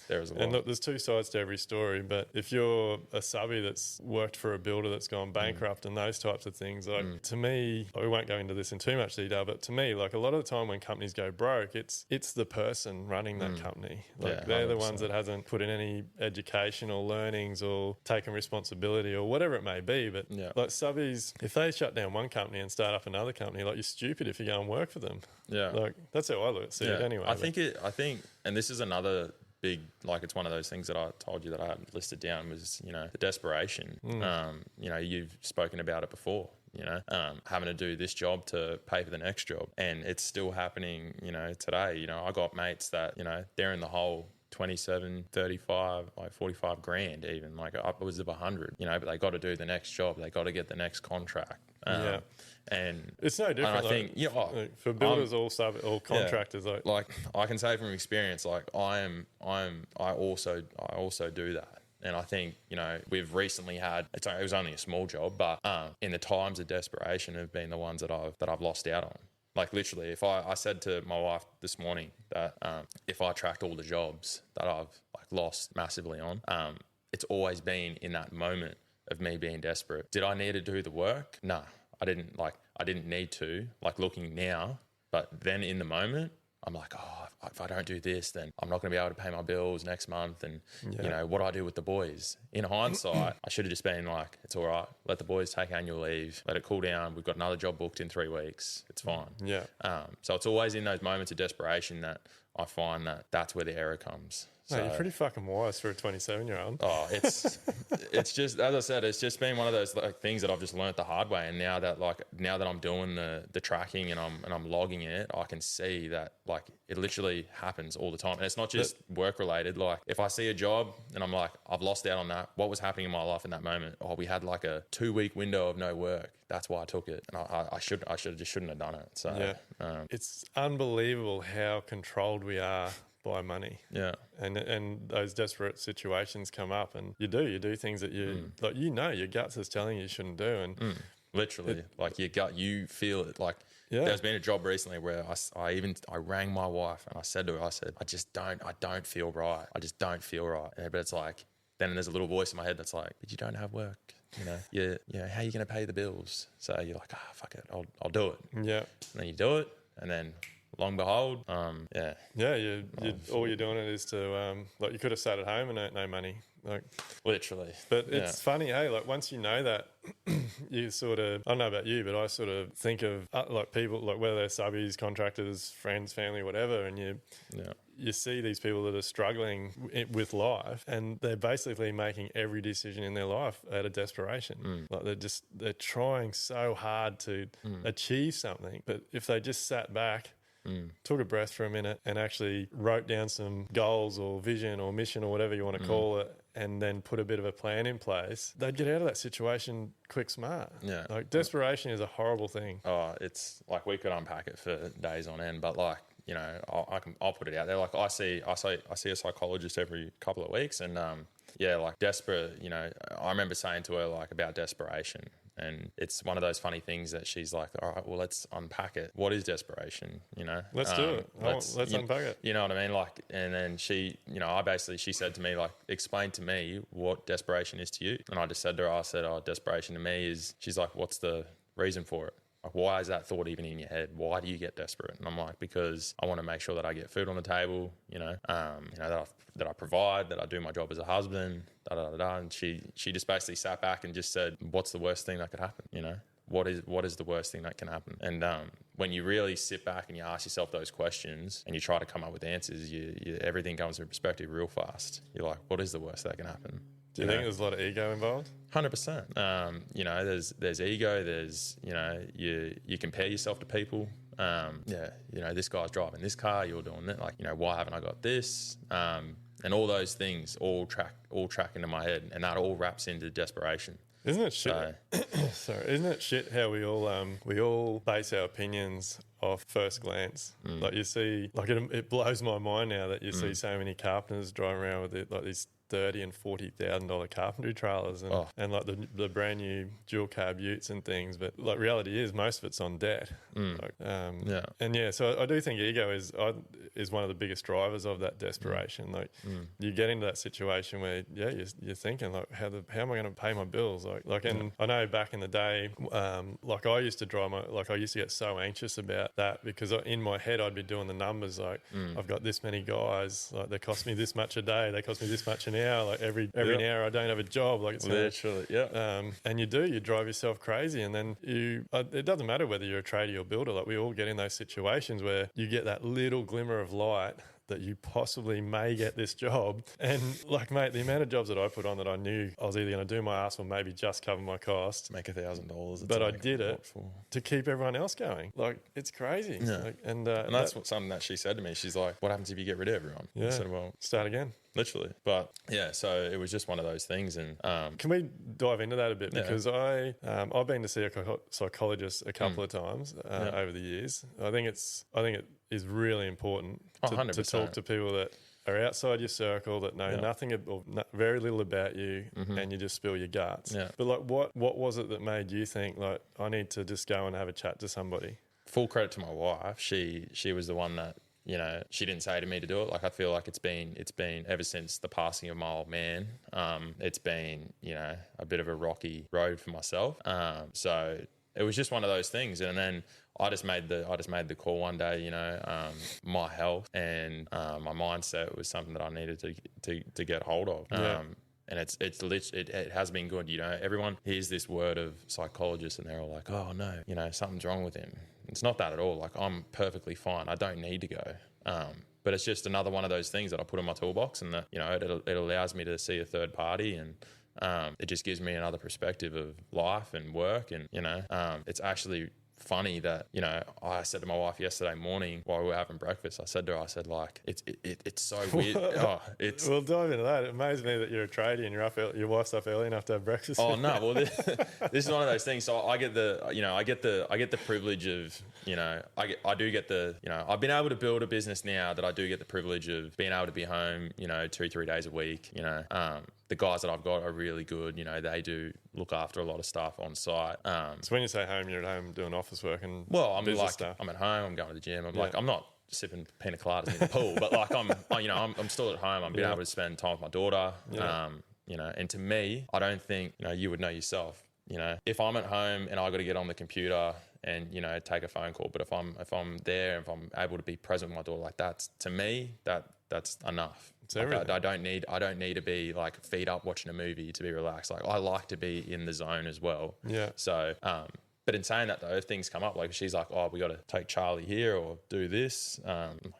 there's a lot. And look, there's two sides to every story, but if you're a subby that's worked for a builder that's gone bankrupt and those types of things, like to me, we won't go into this in too much detail, but to me, like a lot of the time when companies go broke, it's the person running that company. Like Yeah, they're the 100%. ones that hasn't put in any education or learnings or taken responsibility or whatever it may be. But like subbies, if they shut down one company and start up another company, like you're stupid if you go and work for them. Yeah. Like that's how I see it anyway. I think, and this is another big, like it's one of those things that I told you that I hadn't listed down was, you know, the desperation. You know, you've spoken about it before. You know, having to do this job to pay for the next job. And it's still happening, you know, today. You know, I got mates that, you know, they're in the hole 27, 35, like 45 grand even, like upwards of 100, you know, but they got to do the next job. They got to get the next contract. And it's no different. I think, like, for builders, all contractors, like I can say from experience, like I also do that. And I think, you know, we've recently had, it was only a small job, but in the times of desperation have been the ones that I've lost out on. Like literally, if I said to my wife this morning that if I tracked all the jobs that I've like lost massively on, it's always been in that moment of me being desperate. Did I need to do the work? No, I didn't. Like I didn't need to. Like looking now, but then in the moment, I'm like, oh, if I don't do this, then I'm not going to be able to pay my bills next month. And, you know, what do I do with the boys? In hindsight, I should have just been like, it's all right. Let the boys take annual leave. Let it cool down. We've got another job booked in 3 weeks. It's fine. Yeah. So it's always in those moments of desperation that I find that that's where the error comes. So, you're pretty fucking wise for a 27-year-old. Oh, it's just, as I said, it's just been one of those like things that I've just learnt the hard way. And now that I'm doing the tracking and I'm logging it, I can see that like it literally happens all the time. And it's not just work related. Like if I see a job and I'm like, I've lost out on that. What was happening in my life in that moment? Oh, we had like a 2-week window of no work. That's why I took it. And I shouldn't have done it. So it's unbelievable how controlled we are by money. Yeah. And those desperate situations come up and you do things that you like, you know, your guts is telling you shouldn't do. And literally like your gut, you feel it. Like there's been a job recently where I rang my wife and I said to her, I don't feel right. I just don't feel right. But it's like, then there's a little voice in my head that's like, but you don't have work. You know, you know, how are you going to pay the bills? So you're like, fuck it. I'll do it. Yeah. And then you do it. And then long behold, all you're doing it is to like you could have sat at home and earned no money, like literally. But it's funny, hey, like once you know that, you sort of, I don't know about you, but I sort of think of like people, like whether they're subbies, contractors, friends, family, whatever, and you see these people that are struggling with life and they're basically making every decision in their life out of desperation. Like they're trying so hard to achieve something, but if they just sat back, took a breath for a minute and actually wrote down some goals or vision or mission or whatever you want to call it, and then put a bit of a plan in place, they'd get out of that situation quick smart. Yeah. Like desperation is a horrible thing. Oh, it's like we could unpack it for days on end, but like, you know, I'll put it out there. Like I see a psychologist every couple of weeks and like desperate, you know, I remember saying to her like about desperation. And it's one of those funny things that she's like, all right, well, let's unpack it. What is desperation? You know, let's do it. Let's unpack it. You know what I mean? Like, and then she, you know, she said to me, like, explain to me what desperation is to you. And I just said to her, oh, desperation to me is, she's like, what's the reason for it? Like, why is that thought even in your head? Why do you get desperate? And I'm like, because I want to make sure that I get food on the table, you know, that I provide, that I do my job as a husband, And she just basically sat back and just said, what's the worst thing that could happen? You know, what is the worst thing that can happen? And when you really sit back and you ask yourself those questions and you try to come up with answers, everything comes into perspective real fast. You're like, what is the worst that can happen? Do you think there's a lot of ego involved? 100%. You know, there's ego. There's, you know, you compare yourself to people. You know, this guy's driving this car. You're doing that. Like, you know, why haven't I got this? And all those things all track into my head, and that all wraps into desperation. Isn't it shit? Isn't it shit how we all base our opinions off first glance? Like you see, like it blows my mind now that you see so many carpenters driving around with these $30,000 and $40,000 carpentry trailers and like the brand new dual cab utes and things. But like reality is most of it's on debt. So I do think ego is one of the biggest drivers of that desperation. Like you get into that situation where you're thinking like how am I going to pay my bills? And I know back in the day, like I used to get so anxious about that because in my head I'd be doing the numbers like I've got this many guys, like they cost me this much a day, they cost me this much an hour, like every hour I don't have a job, like it's literally and you drive yourself crazy, and then it doesn't matter whether you're a tradie or builder, like we all get in those situations where you get that little glimmer of light that you possibly may get this job. And like, mate, the amount of jobs that I put on that I knew I was either going to do my ass or maybe just cover my costs. Make $1,000. But I did it to keep everyone else going. Like, it's crazy. Yeah. Like, and that's something that she said to me. She's like, what happens if you get rid of everyone? Yeah. I said, well, start again. Literally. But yeah, so it was just one of those things. And can we dive into that a bit? Because I've been to see a psychologist a couple of times over the years. I think it is really important to talk to people that are outside your circle, that know nothing or very little about you, and you just spill your guts. Yeah. But like, what was it that made you think like I need to just go and have a chat to somebody? Full credit to my wife. She was the one that, you know, she didn't say to me to do it. Like, I feel like it's been ever since the passing of my old man. It's been, you know, a bit of a rocky road for myself. So it was just one of those things. And then I just made the call one day, you know, my health and my mindset was something that I needed to get hold of. And it has been good. You know, everyone hears this word of psychologist and they're all like, oh no, you know, something's wrong with him. It's not that at all. Like, I'm perfectly fine. I don't need to go. But it's just another one of those things that I put in my toolbox, and that, you know, it allows me to see a third party, and it just gives me another perspective of life and work. And, you know, it's actually funny that, you know, I said to my wife yesterday morning while we were having breakfast, I said to her, like, it's so weird. We'll dive into that. It amazes me that you're a tradie and your wife's up early enough to have breakfast. Oh no, well this is one of those things. So I get the privilege of, you know, I do get the, you know, I've been able to build a business now that I do get the privilege of being able to be home, you know, 2-3 days a week. You know, the guys that I've got are really good. You know, they do look after a lot of stuff on site. So when you say home, you're at home doing office work and I'm business stuff. I'm at home. I'm going to the gym. I'm not sipping pina coladas in the pool, but like I'm still at home. I'm being able to spend time with my daughter. You know, and to me, I don't think, you know, you would know yourself. You know, if I'm at home and I got to get on the computer and, you know, take a phone call, but if I'm there and if I'm able to be present with my daughter, like that's, to me, that's enough. Like, I don't need to be like feet up watching a movie to be relaxed. Like, I like to be in the zone as well. Yeah. So, but in saying that though, if things come up, like she's like, oh, we got to take Charlie here or do this.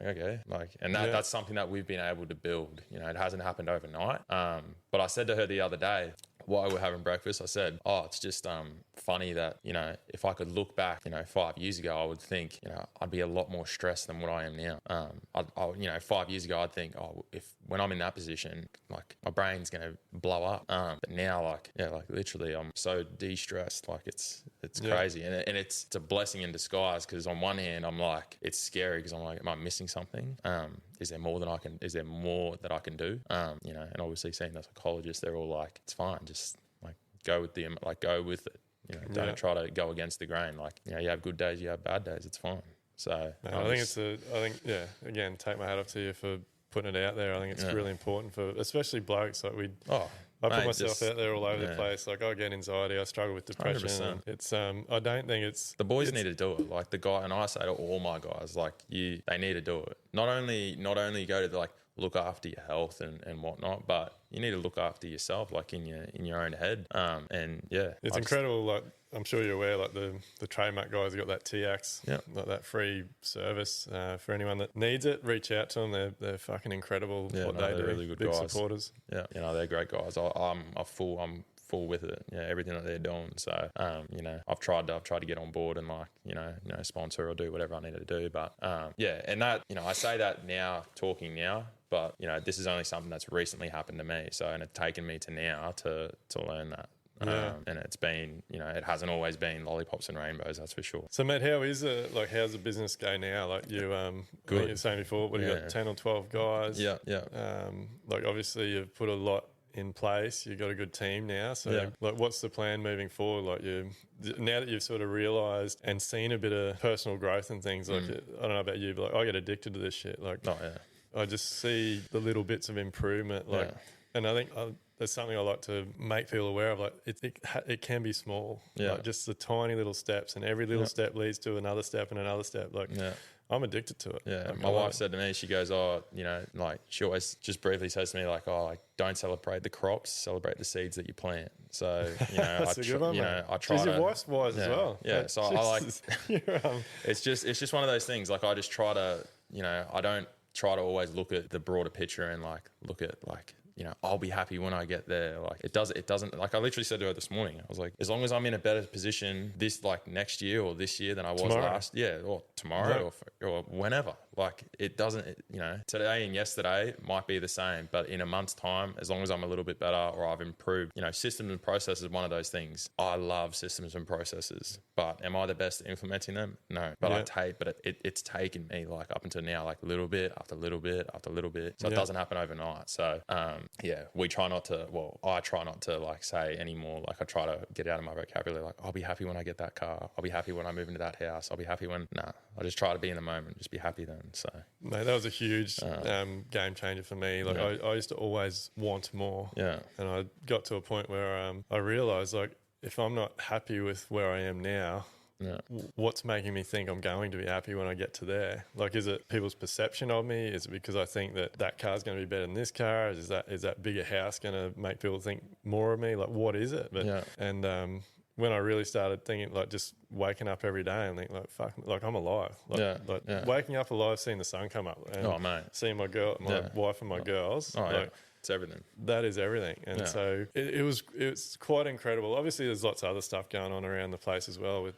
Okay. Like, and that's something that we've been able to build. You know, it hasn't happened overnight. But I said to her the other day, while we're having breakfast, I said, oh, it's just funny that, you know, if I could look back, you know, 5 years ago, I would think, you know, I'd be a lot more stressed than what I am now. You know, 5 years ago, I'd think, oh, when I'm in that position, like my brain's going to blow up. But now, like literally, I'm so de-stressed. Like it's crazy. And it's a blessing in disguise, because on one hand, I'm like, it's scary because I'm like, am I missing something? Is there more that I can do? You know, and obviously seeing the psychologist, they're all like, it's fine. Just like go with it. You know, don't try to go against the grain. Like, you know, you have good days, you have bad days. It's fine. So again, take my hat off to you for putting it out there. I think it's really important for, especially blokes. Like I put myself out there all over the place. Like, I get anxiety. I struggle with depression. It's I don't think it's the boys need to do it. Like the guy, and I say to all my guys, like they need to do it. Not only go to like look after your health and whatnot, but you need to look after yourself, like in your own head. It's incredible. Like, I'm sure you're aware, like the trademark guys have got that TX, like that free service for anyone that needs it. Reach out to them. They're fucking incredible. What they do. Really good, big guys. Supporters. Yeah, you know, they're great guys. I'm full with it. Yeah, everything that they're doing. So, you know, I've tried to get on board and like, you know, sponsor or do whatever I needed to do. But and that, you know, I say that now, talking now. But, you know, this is only something that's recently happened to me. So, and it's taken me to now to learn that. And it's been, it hasn't always been lollipops and rainbows, that's for sure. So, mate, how's the business go now? Like you, Good. like you were saying before, what, you got 10 or 12 guys? Yeah. Like obviously you've put a lot in place. You've got a good team now. So like, what's the plan moving forward? Like now that you've sort of realised and seen a bit of personal growth and things, like I don't know about you, but like I get addicted to this shit. Like I just see the little bits of improvement. Like, and I think there's something I like to make people aware of. Like it can be small, like just the tiny little steps, and every little step leads to another step and another step. Like I'm addicted to it. Yeah, like, my wife said to me, she goes, like she always just briefly says to me, like, don't celebrate the crops, celebrate the seeds that you plant. So, that's a good one, I try to. Your wife's wise as well. Yeah, so I like. It's just one of those things. Like I just try to, I don't try to always look at the broader picture and like look at like. I'll be happy when I get there. Like it doesn't, like I literally said to her this morning, I was like, as long as I'm in a better position this like next year or this year than I was last year or tomorrow or whenever, like it doesn't, today and yesterday might be the same, but in a month's time, as long as I'm a little bit better or I've improved, systems and processes is one of those things. I love systems and processes, but am I the best at implementing them? No, but it's taken me like up until now, like little bit after little bit after little bit. So it doesn't happen overnight. So, we try not to, I try not to like say anymore. Like I try to get out of my vocabulary. Like I'll be happy when I get that car. I'll be happy when I move into that house. I'll be happy when, I just try to be in the moment, just be happy then. So mate, that was a huge game changer for me. Like I used to always want more. Yeah. And I got to a point where I realized like, if I'm not happy with where I am now, what's making me think I'm going to be happy when I get to there? Like, is it people's perception of me? Is it because I think that car's going to be better than this car? Is that bigger house going to make people think more of me? Like, what is it? But and when I really started thinking, like, just waking up every day and think, like, fuck, like I'm alive. Like, waking up alive, seeing the sun come up, and seeing my wife and my girls. It's everything. That is everything. And so it was quite incredible. Obviously, there's lots of other stuff going on around the place as well with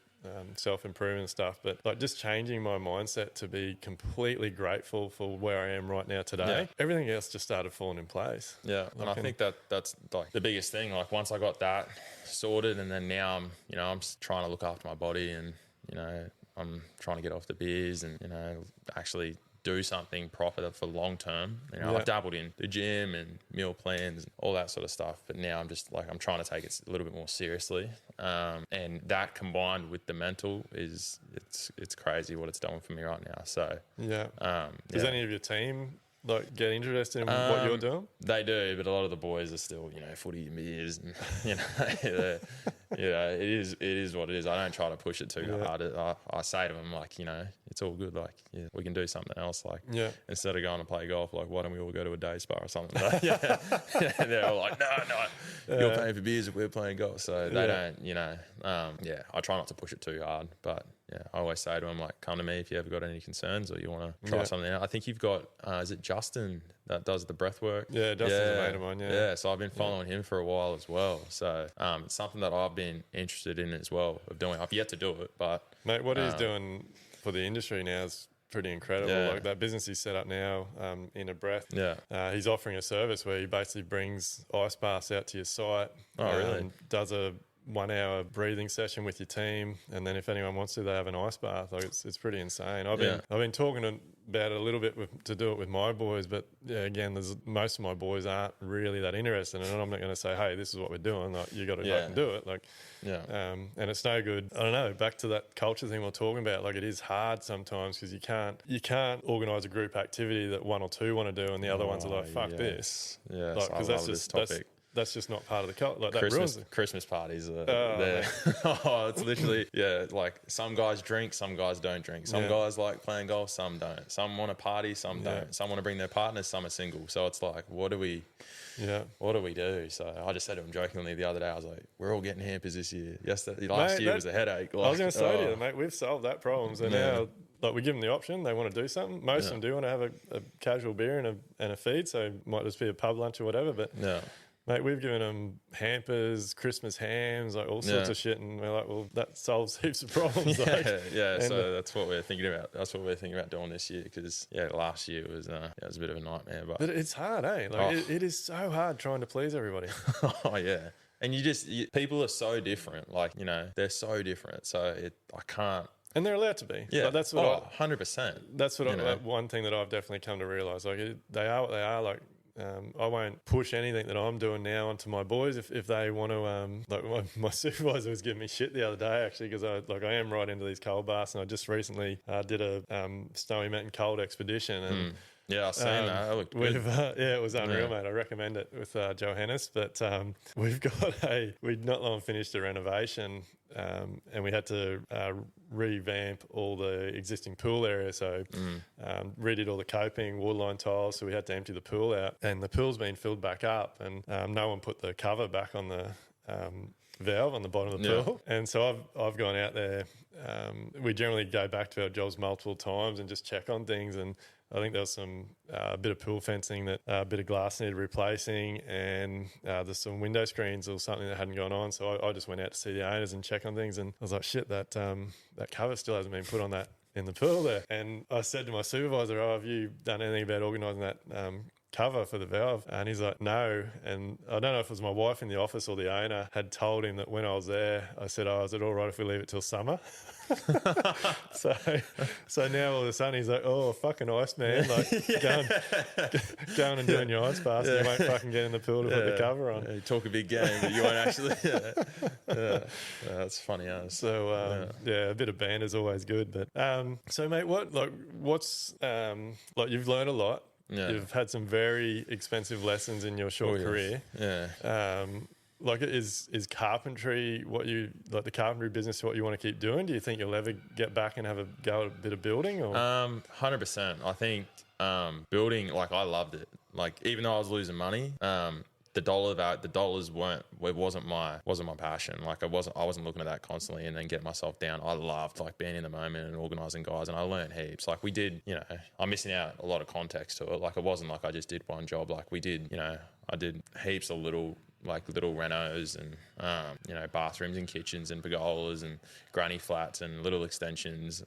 self-improvement and stuff, but like just changing my mindset to be completely grateful for where I am right now today. Everything else just started falling in place. And I think that's like the biggest thing. Like once I got that sorted, and then now I'm trying to look after my body, and I'm trying to get off the beers and actually do something proper for long term. I've dabbled in the gym and meal plans and all that sort of stuff, but now I'm just like, I'm trying to take it a little bit more seriously. And that combined with the mental it's crazy what it's doing for me right now. So does any of your team like get interested in what you're doing? They do, but a lot of the boys are still, footy and beers, and it is what it is. I don't try to push it too hard. I say to them like, it's all good. Like, we can do something else. Like, instead of going to play golf, like, why don't we all go to a day spa or something? Like, they're all like, no, you're paying for beers if we're playing golf. So they don't, I try not to push it too hard, but. Yeah, I always say to them, like, come to me if you ever got any concerns or you want to try something out. I think you've got, is it Justin that does the breath work? Yeah, Justin's a mate of mine, Yeah, so I've been following him for a while as well. So it's something that I've been interested in as well, of doing. I've yet to do it, but... Mate, what he's doing for the industry now is pretty incredible. Like that business he's set up now in a breath. He's offering a service where he basically brings ice baths out to your site. Oh, really? Does a 1 hour breathing session with your team, and then if anyone wants to, they have an ice bath. Like it's pretty insane. I've been talking about it a little bit to do it with my boys, but again, most of my boys aren't really that interested, and I'm not going to say, hey, this is what we're doing. Like you got to fucking do it. Like and it's no good. I don't know. Back to that culture thing we're talking about. Like it is hard sometimes because you can't organise a group activity that one or two want to do, and the other ones are like, fuck this. Yeah, like, I love this topic. That's just not part of the culture. Like that ruins it. Christmas parties are there. It's literally, like some guys drink, some guys don't drink. Some guys like playing golf, some don't. Some want to party, some don't. Some want to bring their partners, some are single. So it's like, what do we do? So I just said to him jokingly the other day, I was like, we're all getting hampers this year. Last year was a headache. Like, I was going to say to you, mate, we've solved that problem. So now, like, we give them the option. They want to do something. Most of them do want to have a casual beer and a feed. So it might just be a pub lunch or whatever. But mate, we've given them hampers, Christmas hams, like all sorts of shit, and we're like, well, that solves heaps of problems. So that's what we're thinking about. That's what we're thinking about doing this year, because last year was it was a bit of a nightmare. But it's hard, eh? Like it is so hard trying to please everybody. Oh yeah. And people are so different. Like, they're so different. So I can't. And they're allowed to be. Yeah, like, that's what 100%. That's what one thing that I've definitely come to realise. Like, they are what they are. Like, I won't push anything that I'm doing now onto my boys if they want to. Like my supervisor was giving me shit the other day actually, because I am right into these cold baths, and I just recently did a Snowy Mountain cold expedition and. Yeah, I've seen that. That looked good. It was unreal, mate. I recommend it with Johannes. But we'd not long finished a renovation, and we had to revamp all the existing pool area. So redid all the coping, waterline tiles. So we had to empty the pool out, and the pool's been filled back up, and no one put the cover back on the valve on the bottom of the pool. And so I've gone out there. We generally go back to our jobs multiple times and just check on things, and I think there was some bit of pool fencing that a bit of glass needed replacing, and there's some window screens or something that hadn't gone on. So I just went out to see the owners and check on things, and I was like, shit, that cover still hasn't been put on that in the pool there. And I said to my supervisor, have you done anything about organising that cover for the valve? And he's like, no. And I don't know if it was my wife in the office or the owner had told him that when I was there, I said, is it all right if we leave it till summer? so now all of a sudden he's like, fucking ice, man. Like, going and doing your ice bath, and you won't fucking get in the pool to put the cover on. Yeah, you talk a big game, but you won't actually. That's funny, as. So, a bit of banter is always good. But so, mate, what's you've learned a lot. Yeah. You've had some very expensive lessons in your short career. Yeah. Is carpentry the carpentry business what you want to keep doing? Do you think you'll ever get back and have a go at a bit of building? Or 100%. I think building, I loved it. Like, even though I was losing money, the dollars wasn't my passion. Like, I wasn't looking at that constantly and then getting myself down. I loved being in the moment and organising guys, and I learned heaps. Like, we did, I'm missing out a lot of context to it. Like, it wasn't like I just did one job. Like, we did, I did heaps of little renos and bathrooms and kitchens and pergolas and granny flats and little extensions.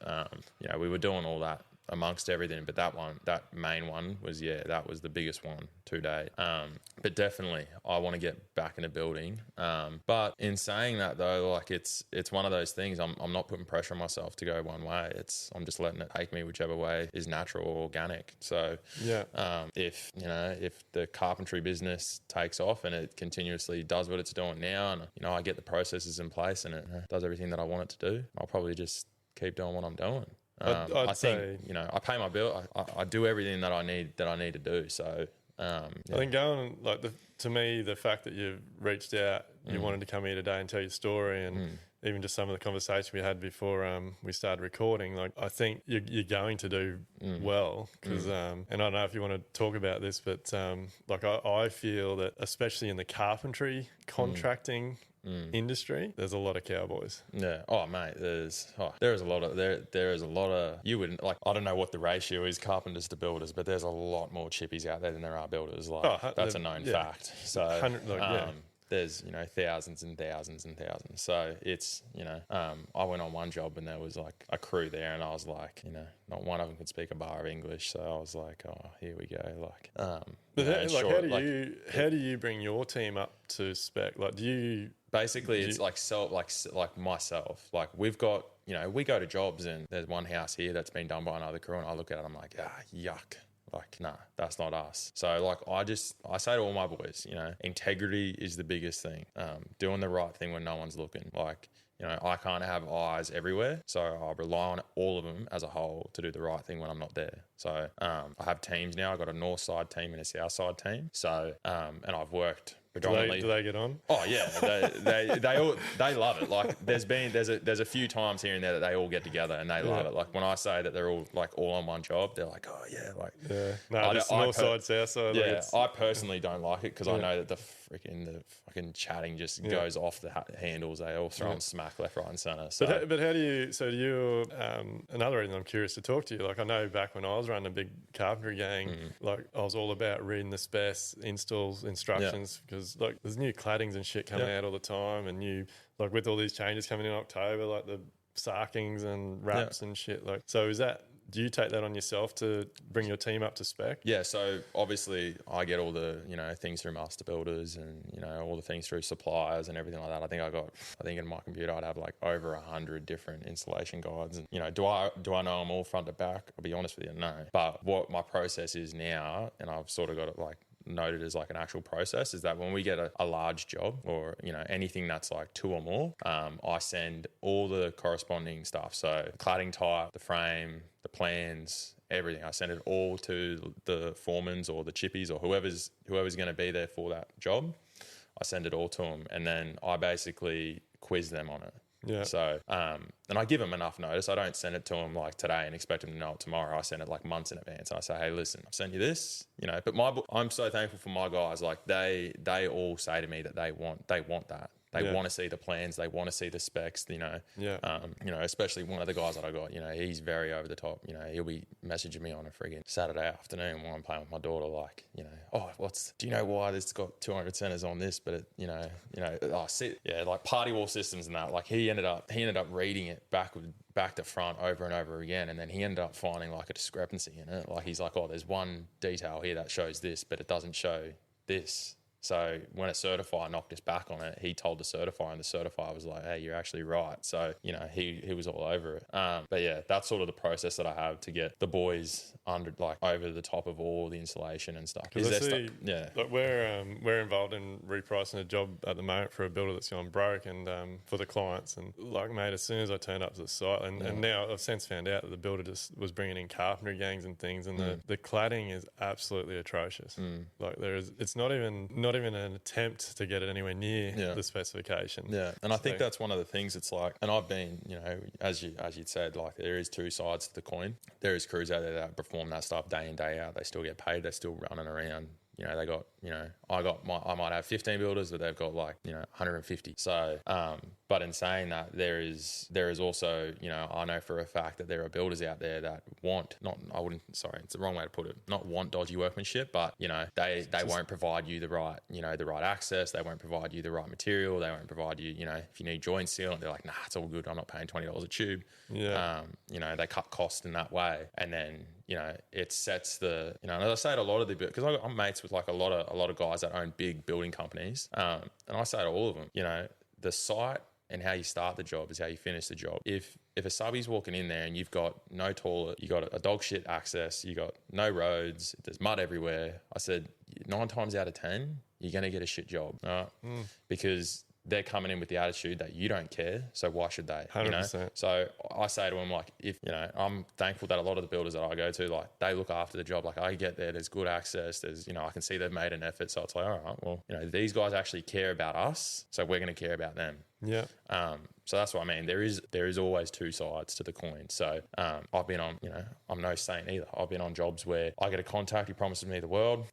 We were doing all that amongst everything, but that main one was that was the biggest one to date. But definitely I want to get back into building. But in saying that though, it's one of those things. I'm not putting pressure on myself to go one way. I'm just letting it take me whichever way is natural or organic. So if the carpentry business takes off and it continuously does what it's doing now, and I get the processes in place and it does everything that I want it to do, I'll probably just keep doing what I'm doing. I think I pay my bill. I do everything that I need to do. So I think going to me, the fact that you've reached out, you wanted to come here today and tell your story, and even just some of the conversation we had before we started recording, I think you're going to do well because, and I don't know if you want to talk about this, but I feel that especially in the carpentry contracting industry, there's a lot of cowboys. Yeah. Oh, mate, there is a lot of you wouldn't I don't know what the ratio is, carpenters to builders, but there's a lot more chippies out there than there are builders. That's a known fact. So there's thousands and thousands and thousands. So it's I went on one job and there was a crew there, and I was not one of them could speak a bar of English, so I was like, oh, here we go. How do you bring your team up to spec? It's myself. We've got, we go to jobs and there's one house here that's been done by another crew, and I look at it, I'm like, yuck. Nah, that's not us. So I say to all my boys, integrity is the biggest thing. Doing the right thing when no one's looking. I can't have eyes everywhere, so I rely on all of them as a whole to do the right thing when I'm not there. So I have teams now. I've got a north side team and a south side team. So and I've worked predominantly. Do they get on? Oh yeah, they love it. There's a few times here and there that they all get together and they love it. When I say that they're all all on one job, they're like, oh yeah, No, north side, south side. Yeah, I personally don't like it because I know that the fucking chatting just goes off the handles. They all throw on smack left, right, and centre. So. But how do you? So do you? Another reason I'm curious to talk to you. I know back when I was running a big carpentry gang, I was all about reading the specs, installs, instructions because there's new claddings and shit coming out all the time, and new with all these changes coming in October, the sarkings and wraps and shit. So is that do you take that on yourself to bring your team up to spec? Yeah, so obviously I get all the, things through master builders and, all the things through suppliers and everything like that. I think in my computer I'd have like over 100 different installation guides. And, do I know them all front to back? I'll be honest with you, no. But what my process is now, and I've sort of got it like noted as like an actual process, is that when we get a large job or anything that's like 2 or more, I send all the corresponding stuff, so the cladding type, the frame, the plans, everything. I send it all to the foremans or the chippies or whoever's going to be there for that job. I send it all to them, and then I basically quiz them on it. Yeah. So, and I give them enough notice. I don't send it to them like today and expect them to know it tomorrow. I send it like months in advance. And I say, hey, listen, I've sent you this, But I'm so thankful for my guys. Like they all say to me that they want that. They want to see the plans. They want to see the specs. Especially one of the guys that I got. He's very over the top. He'll be messaging me on a friggin' Saturday afternoon while I'm playing with my daughter. Like, do you know why this got 200 centers on this? But like party wall systems and that. Like he ended up reading it back to front over and over again, and then he ended up finding like a discrepancy in it. Like he's like, oh, there's one detail here that shows this, but it doesn't show this. So when a certifier knocked us back on it, he told the certifier, and the certifier was like, hey, you're actually right. So, he was all over it. But yeah, that's sort of the process that I have to get the boys over the top of all the installation and stuff. Like we're involved in repricing a job at the moment for a builder that's gone broke and for the clients. And like, mate, as soon as I turned up to the site, and now I've since found out that the builder just was bringing in carpentry gangs and things, and the cladding is absolutely atrocious. Like it's not even an attempt to get it anywhere near the specification. Yeah, and I think that's one of the things. It's like, and I've been, as you'd said, like there is 2 sides to the coin. There is crews out there that perform that stuff day in, day out. They still get paid. They're still running around. They got, I might have 15 builders, but they've got like, 150. So, but in saying that, there is also, I know for a fact that there are builders out there that it's the wrong way to put it, not want dodgy workmanship, but, they won't provide you the right access. They won't provide you the right material. They won't provide you, if you need joint sealant, they're like, nah, it's all good. I'm not paying $20 a tube. Yeah. They cut costs in that way. And then, it sets the, and I say to a lot of because I'm mates with like a lot of guys that own big building companies. And I say to all of them, the site and how you start the job is how you finish the job. If a subby's walking in there and you've got no toilet, you got a dog shit access, you got no roads, there's mud everywhere, I said 9 times out of 10, you're going to get a shit job. Because they're coming in with the attitude that you don't care, so why should they? 100%. So I say to them, like, if I'm thankful that a lot of the builders that I go to, like, they look after the job. Like, I get there's good access. There's, I can see they've made an effort. So it's like, all right, well, these guys actually care about us, so we're going to care about them. Yeah. So that's what I mean. There is always 2 sides to the coin. So I've been on, I'm no saint either. I've been on jobs where I get a contact, he promises me the world.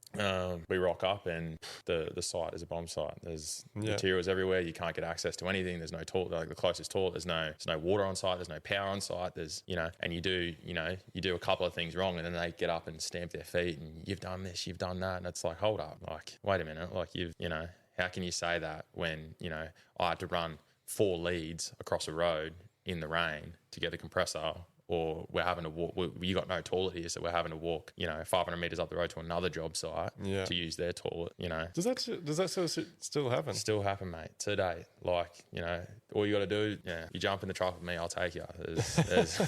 We rock up and the site is a bomb site. There's materials everywhere. You can't get access to anything. There's no toilet, like the closest toilet. There's no water on site. There's no power on site. There's, and you do a couple of things wrong, and then they get up and stamp their feet and you've done this, you've done that. And it's like, hold up, like, wait a minute. Like how can you say that when, I had to run 4 leads across a road in the rain to get the compressor, or we're having to walk, you got no toilet here, so we're having to walk, 500 metres up the road to another job site to use their toilet, Does that sort of still happen? Still happen, mate, today. Like, all you got to do, you jump in the truck with me, I'll take you. There's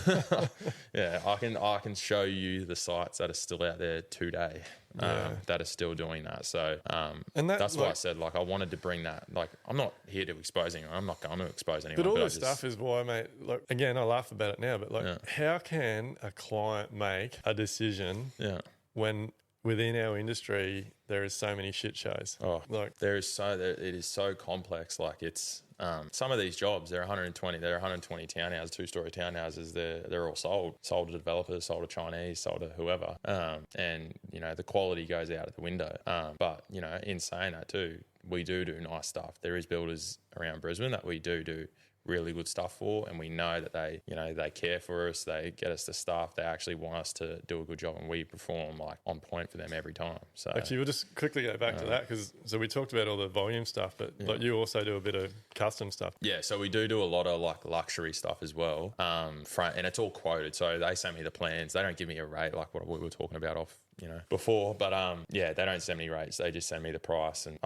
I can show you the sites that are still out there today. That are still doing that. So that's why I said, like, I wanted to bring that. Like, I'm not here to expose anyone. I'm not going to expose anyone. But all this stuff is why, mate, like, again, I laugh about it now, but like, how can a client make a decision when within our industry there is so many shit shows? It is so complex. Like, it's some of these jobs, they're 120 townhouses, 2-story townhouses. They're all sold to developers, sold to Chinese, sold to whoever. And the quality goes out of the window. But in saying that too, we do nice stuff. There is builders around Brisbane that we do really good stuff for, and we know that they care for us, they get us the stuff, they actually want us to do a good job, and we perform like on point for them every time. So actually, we'll just quickly go back to that, because so we talked about all the volume stuff, but like you also do a bit of custom stuff. Yeah, so we do a lot of like luxury stuff as well, and it's all quoted. So they send me the plans. They don't give me a rate like what we were talking about off before, but they don't send me rates. They just send me the price and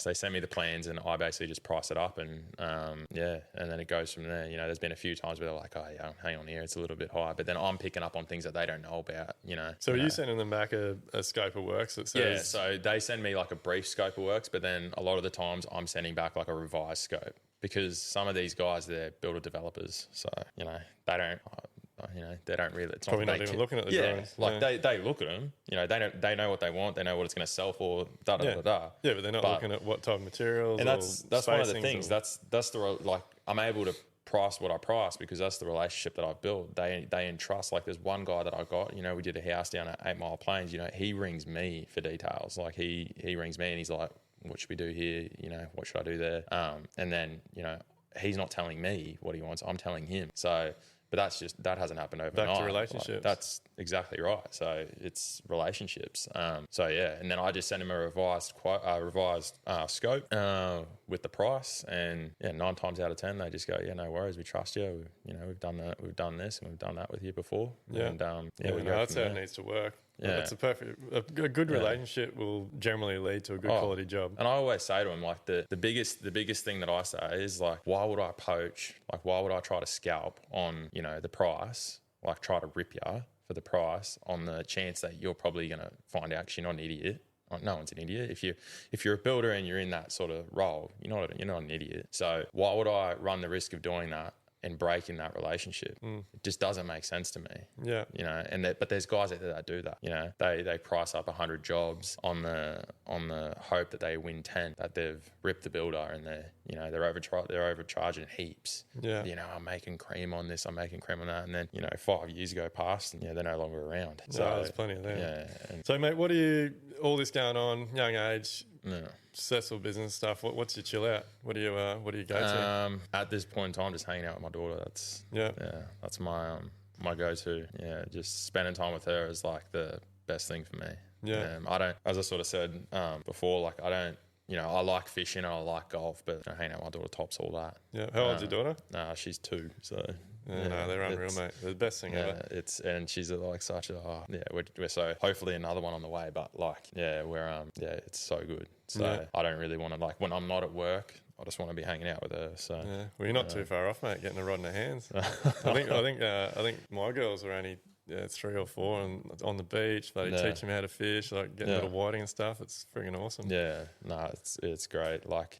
they send me the plans, and I basically just price it up, and and then it goes from there. There's been a few times where they're like, oh yeah, hang on here, it's a little bit high, but then I'm picking up on things that they don't know about. So are you sending them back a scope of works that says? So they send me like a brief scope of works, but then a lot of the times I'm sending back like a revised scope, because some of these guys, they're builder developers, so they don't. They don't really. It's probably not even looking at the drawings. They look at them. They know what they want. They know what it's going to sell for. Da da da da. Yeah, but they're not looking at what type of materials. And that's one of the things. That's the I'm able to price what I price because that's the relationship that I've built. They entrust. Like there's one guy that I got. We did a house down at 8 Mile Plains. He rings me for details. Like he rings me and he's like, what should we do here? What should I do there? And then he's not telling me what he wants. I'm telling him. So. But that hasn't happened overnight. Back to relationships. That's exactly right. So it's relationships. And then I just send him a revised scope with the price, and 9 times out of 10 they just go, yeah, no worries, we trust you. We've done that, we've done this, and we've done that with you before. Yeah, and that's how it needs to work. Yeah, it's a good relationship will generally lead to a good quality job. And I always say to him, like the biggest thing that I say is like, why would I poach? Like, why would I try to scalp on the price? Like, try to rip you for the price on the chance that you're probably going to find out because you're not an idiot. Like, no one's an idiot. If you're a builder and you're in that sort of role, you're not an idiot. So why would I run the risk of doing that and breaking that relationship? It just doesn't make sense to me. Yeah. But there's guys out there that do that. They price up 100 jobs on the hope that they win 10, that they've ripped the builder, and they're overcharging heaps. Yeah. I'm making cream on this, I'm making cream on that, and then 5 years go past and they're no longer around. So there's plenty of them. Yeah. So mate, all this going on, young age, successful business stuff. What's your chill out? What do you go to? At this point in time, just hanging out with my daughter. That's my go-to. Yeah, just spending time with her is like the best thing for me. Yeah. I don't, as I sort of said before, like I don't. I like fishing and I like golf, but hanging out with my daughter tops all that. Yeah. How old's your daughter? She's 2. So no, they're unreal, mate. They're the best thing ever. And she's like such a we're so hopefully another one on the way, but we're it's so good. So I don't really want to, like, when I'm not at work, I just want to be hanging out with her. So well, you're not too far off, mate. Getting a rod in her hands. I think my girls are only 3 or 4 and on the beach. They teach them how to fish, like getting little whiting and stuff. It's freaking awesome. Yeah, no, it's great. Like,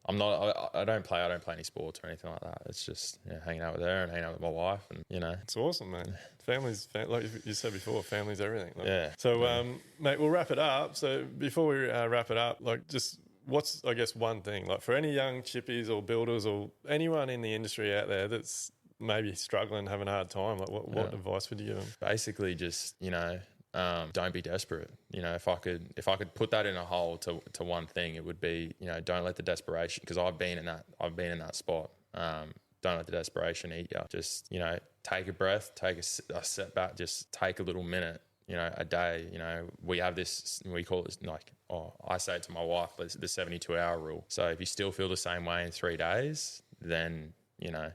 I'm not. I don't play any sports or anything like that. It's just hanging out with her and hanging out with my wife, and it's awesome, man. Families, like you said before, family's everything. So, mate, we'll wrap it up. So before we wrap it up, like, just what's, I guess, one thing, like, for any young chippies or builders or anyone in the industry out there that's maybe struggling, having a hard time, like what advice would you give them? Basically, just don't be desperate. If I could put that in a whole to one thing, it would be don't let the desperation, because I've been in that spot. Don't let the desperation eat you. Just take a breath, take a step back, just take a little minute. A day. We have this. We call it I say it to my wife, the 72-hour rule. So if you still feel the same way in 3 days, then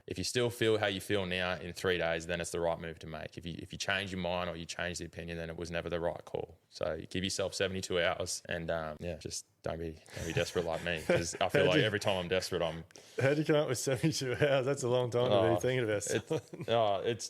if you still feel how you feel now in 3 days, then it's the right move to make. If you change your mind or you change the opinion, then it was never the right call. So you give yourself 72 hours and just don't be desperate like me, because I feel like every time I'm desperate, How'd you come up with 72 hours? That's a long time to be thinking about something. It's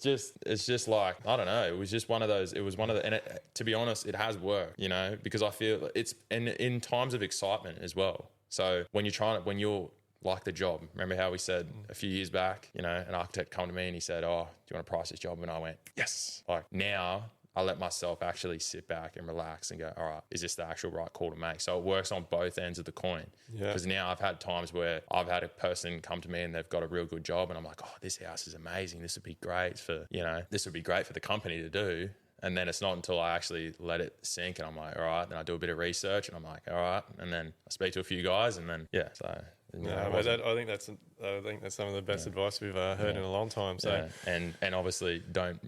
just like, I don't know. It was just one of those. It was one of the, and to be honest, it has worked. Because I feel it's in times of excitement as well. So when you're like the job. Remember how we said a few years back, an architect come to me and he said, "Oh, do you want to price this job?" And I went, "Yes." Like, now I let myself actually sit back and relax and go, all right, is this the actual right call to make? So it works on both ends of the coin. Because now I've had times where I've had a person come to me and they've got a real good job and I'm like, oh, this house is amazing. This would be great for, this would be great for the company to do. And then it's not until I actually let it sink and I'm like, all right, then I do a bit of research and I'm like, all right. And then I speak to a few guys and then, so I think that's some of the best advice we've heard in a long time. So and obviously don't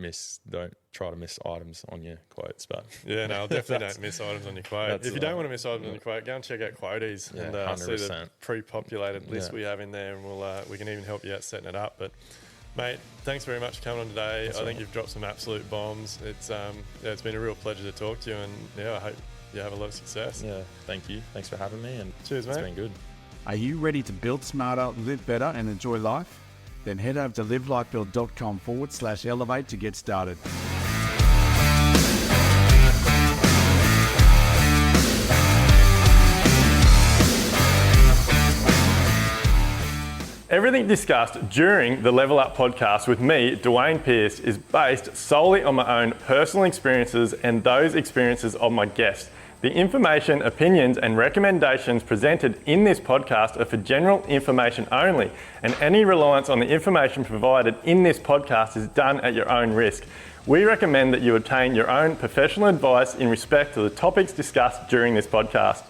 try to miss items on your quotes. But definitely don't miss items on your quote. If you don't want to miss items on your quote, go and check out Quoties and see the pre-populated list we have in there, and we can even help you out setting it up. But mate, thanks very much for coming on today. I think you've dropped some absolute bombs. It's been a real pleasure to talk to you, and I hope you have a lot of success. Yeah, thank you. Thanks for having me, and cheers, mate. It's been good. Are you ready to build smarter, live better, and enjoy life? Then head over to livelikebuild.com/elevate to get started. Everything discussed during the Level Up podcast with me, Dwayne Pearce, is based solely on my own personal experiences and those experiences of my guests. The information, opinions, and recommendations presented in this podcast are for general information only, and any reliance on the information provided in this podcast is done at your own risk. We recommend that you obtain your own professional advice in respect to the topics discussed during this podcast.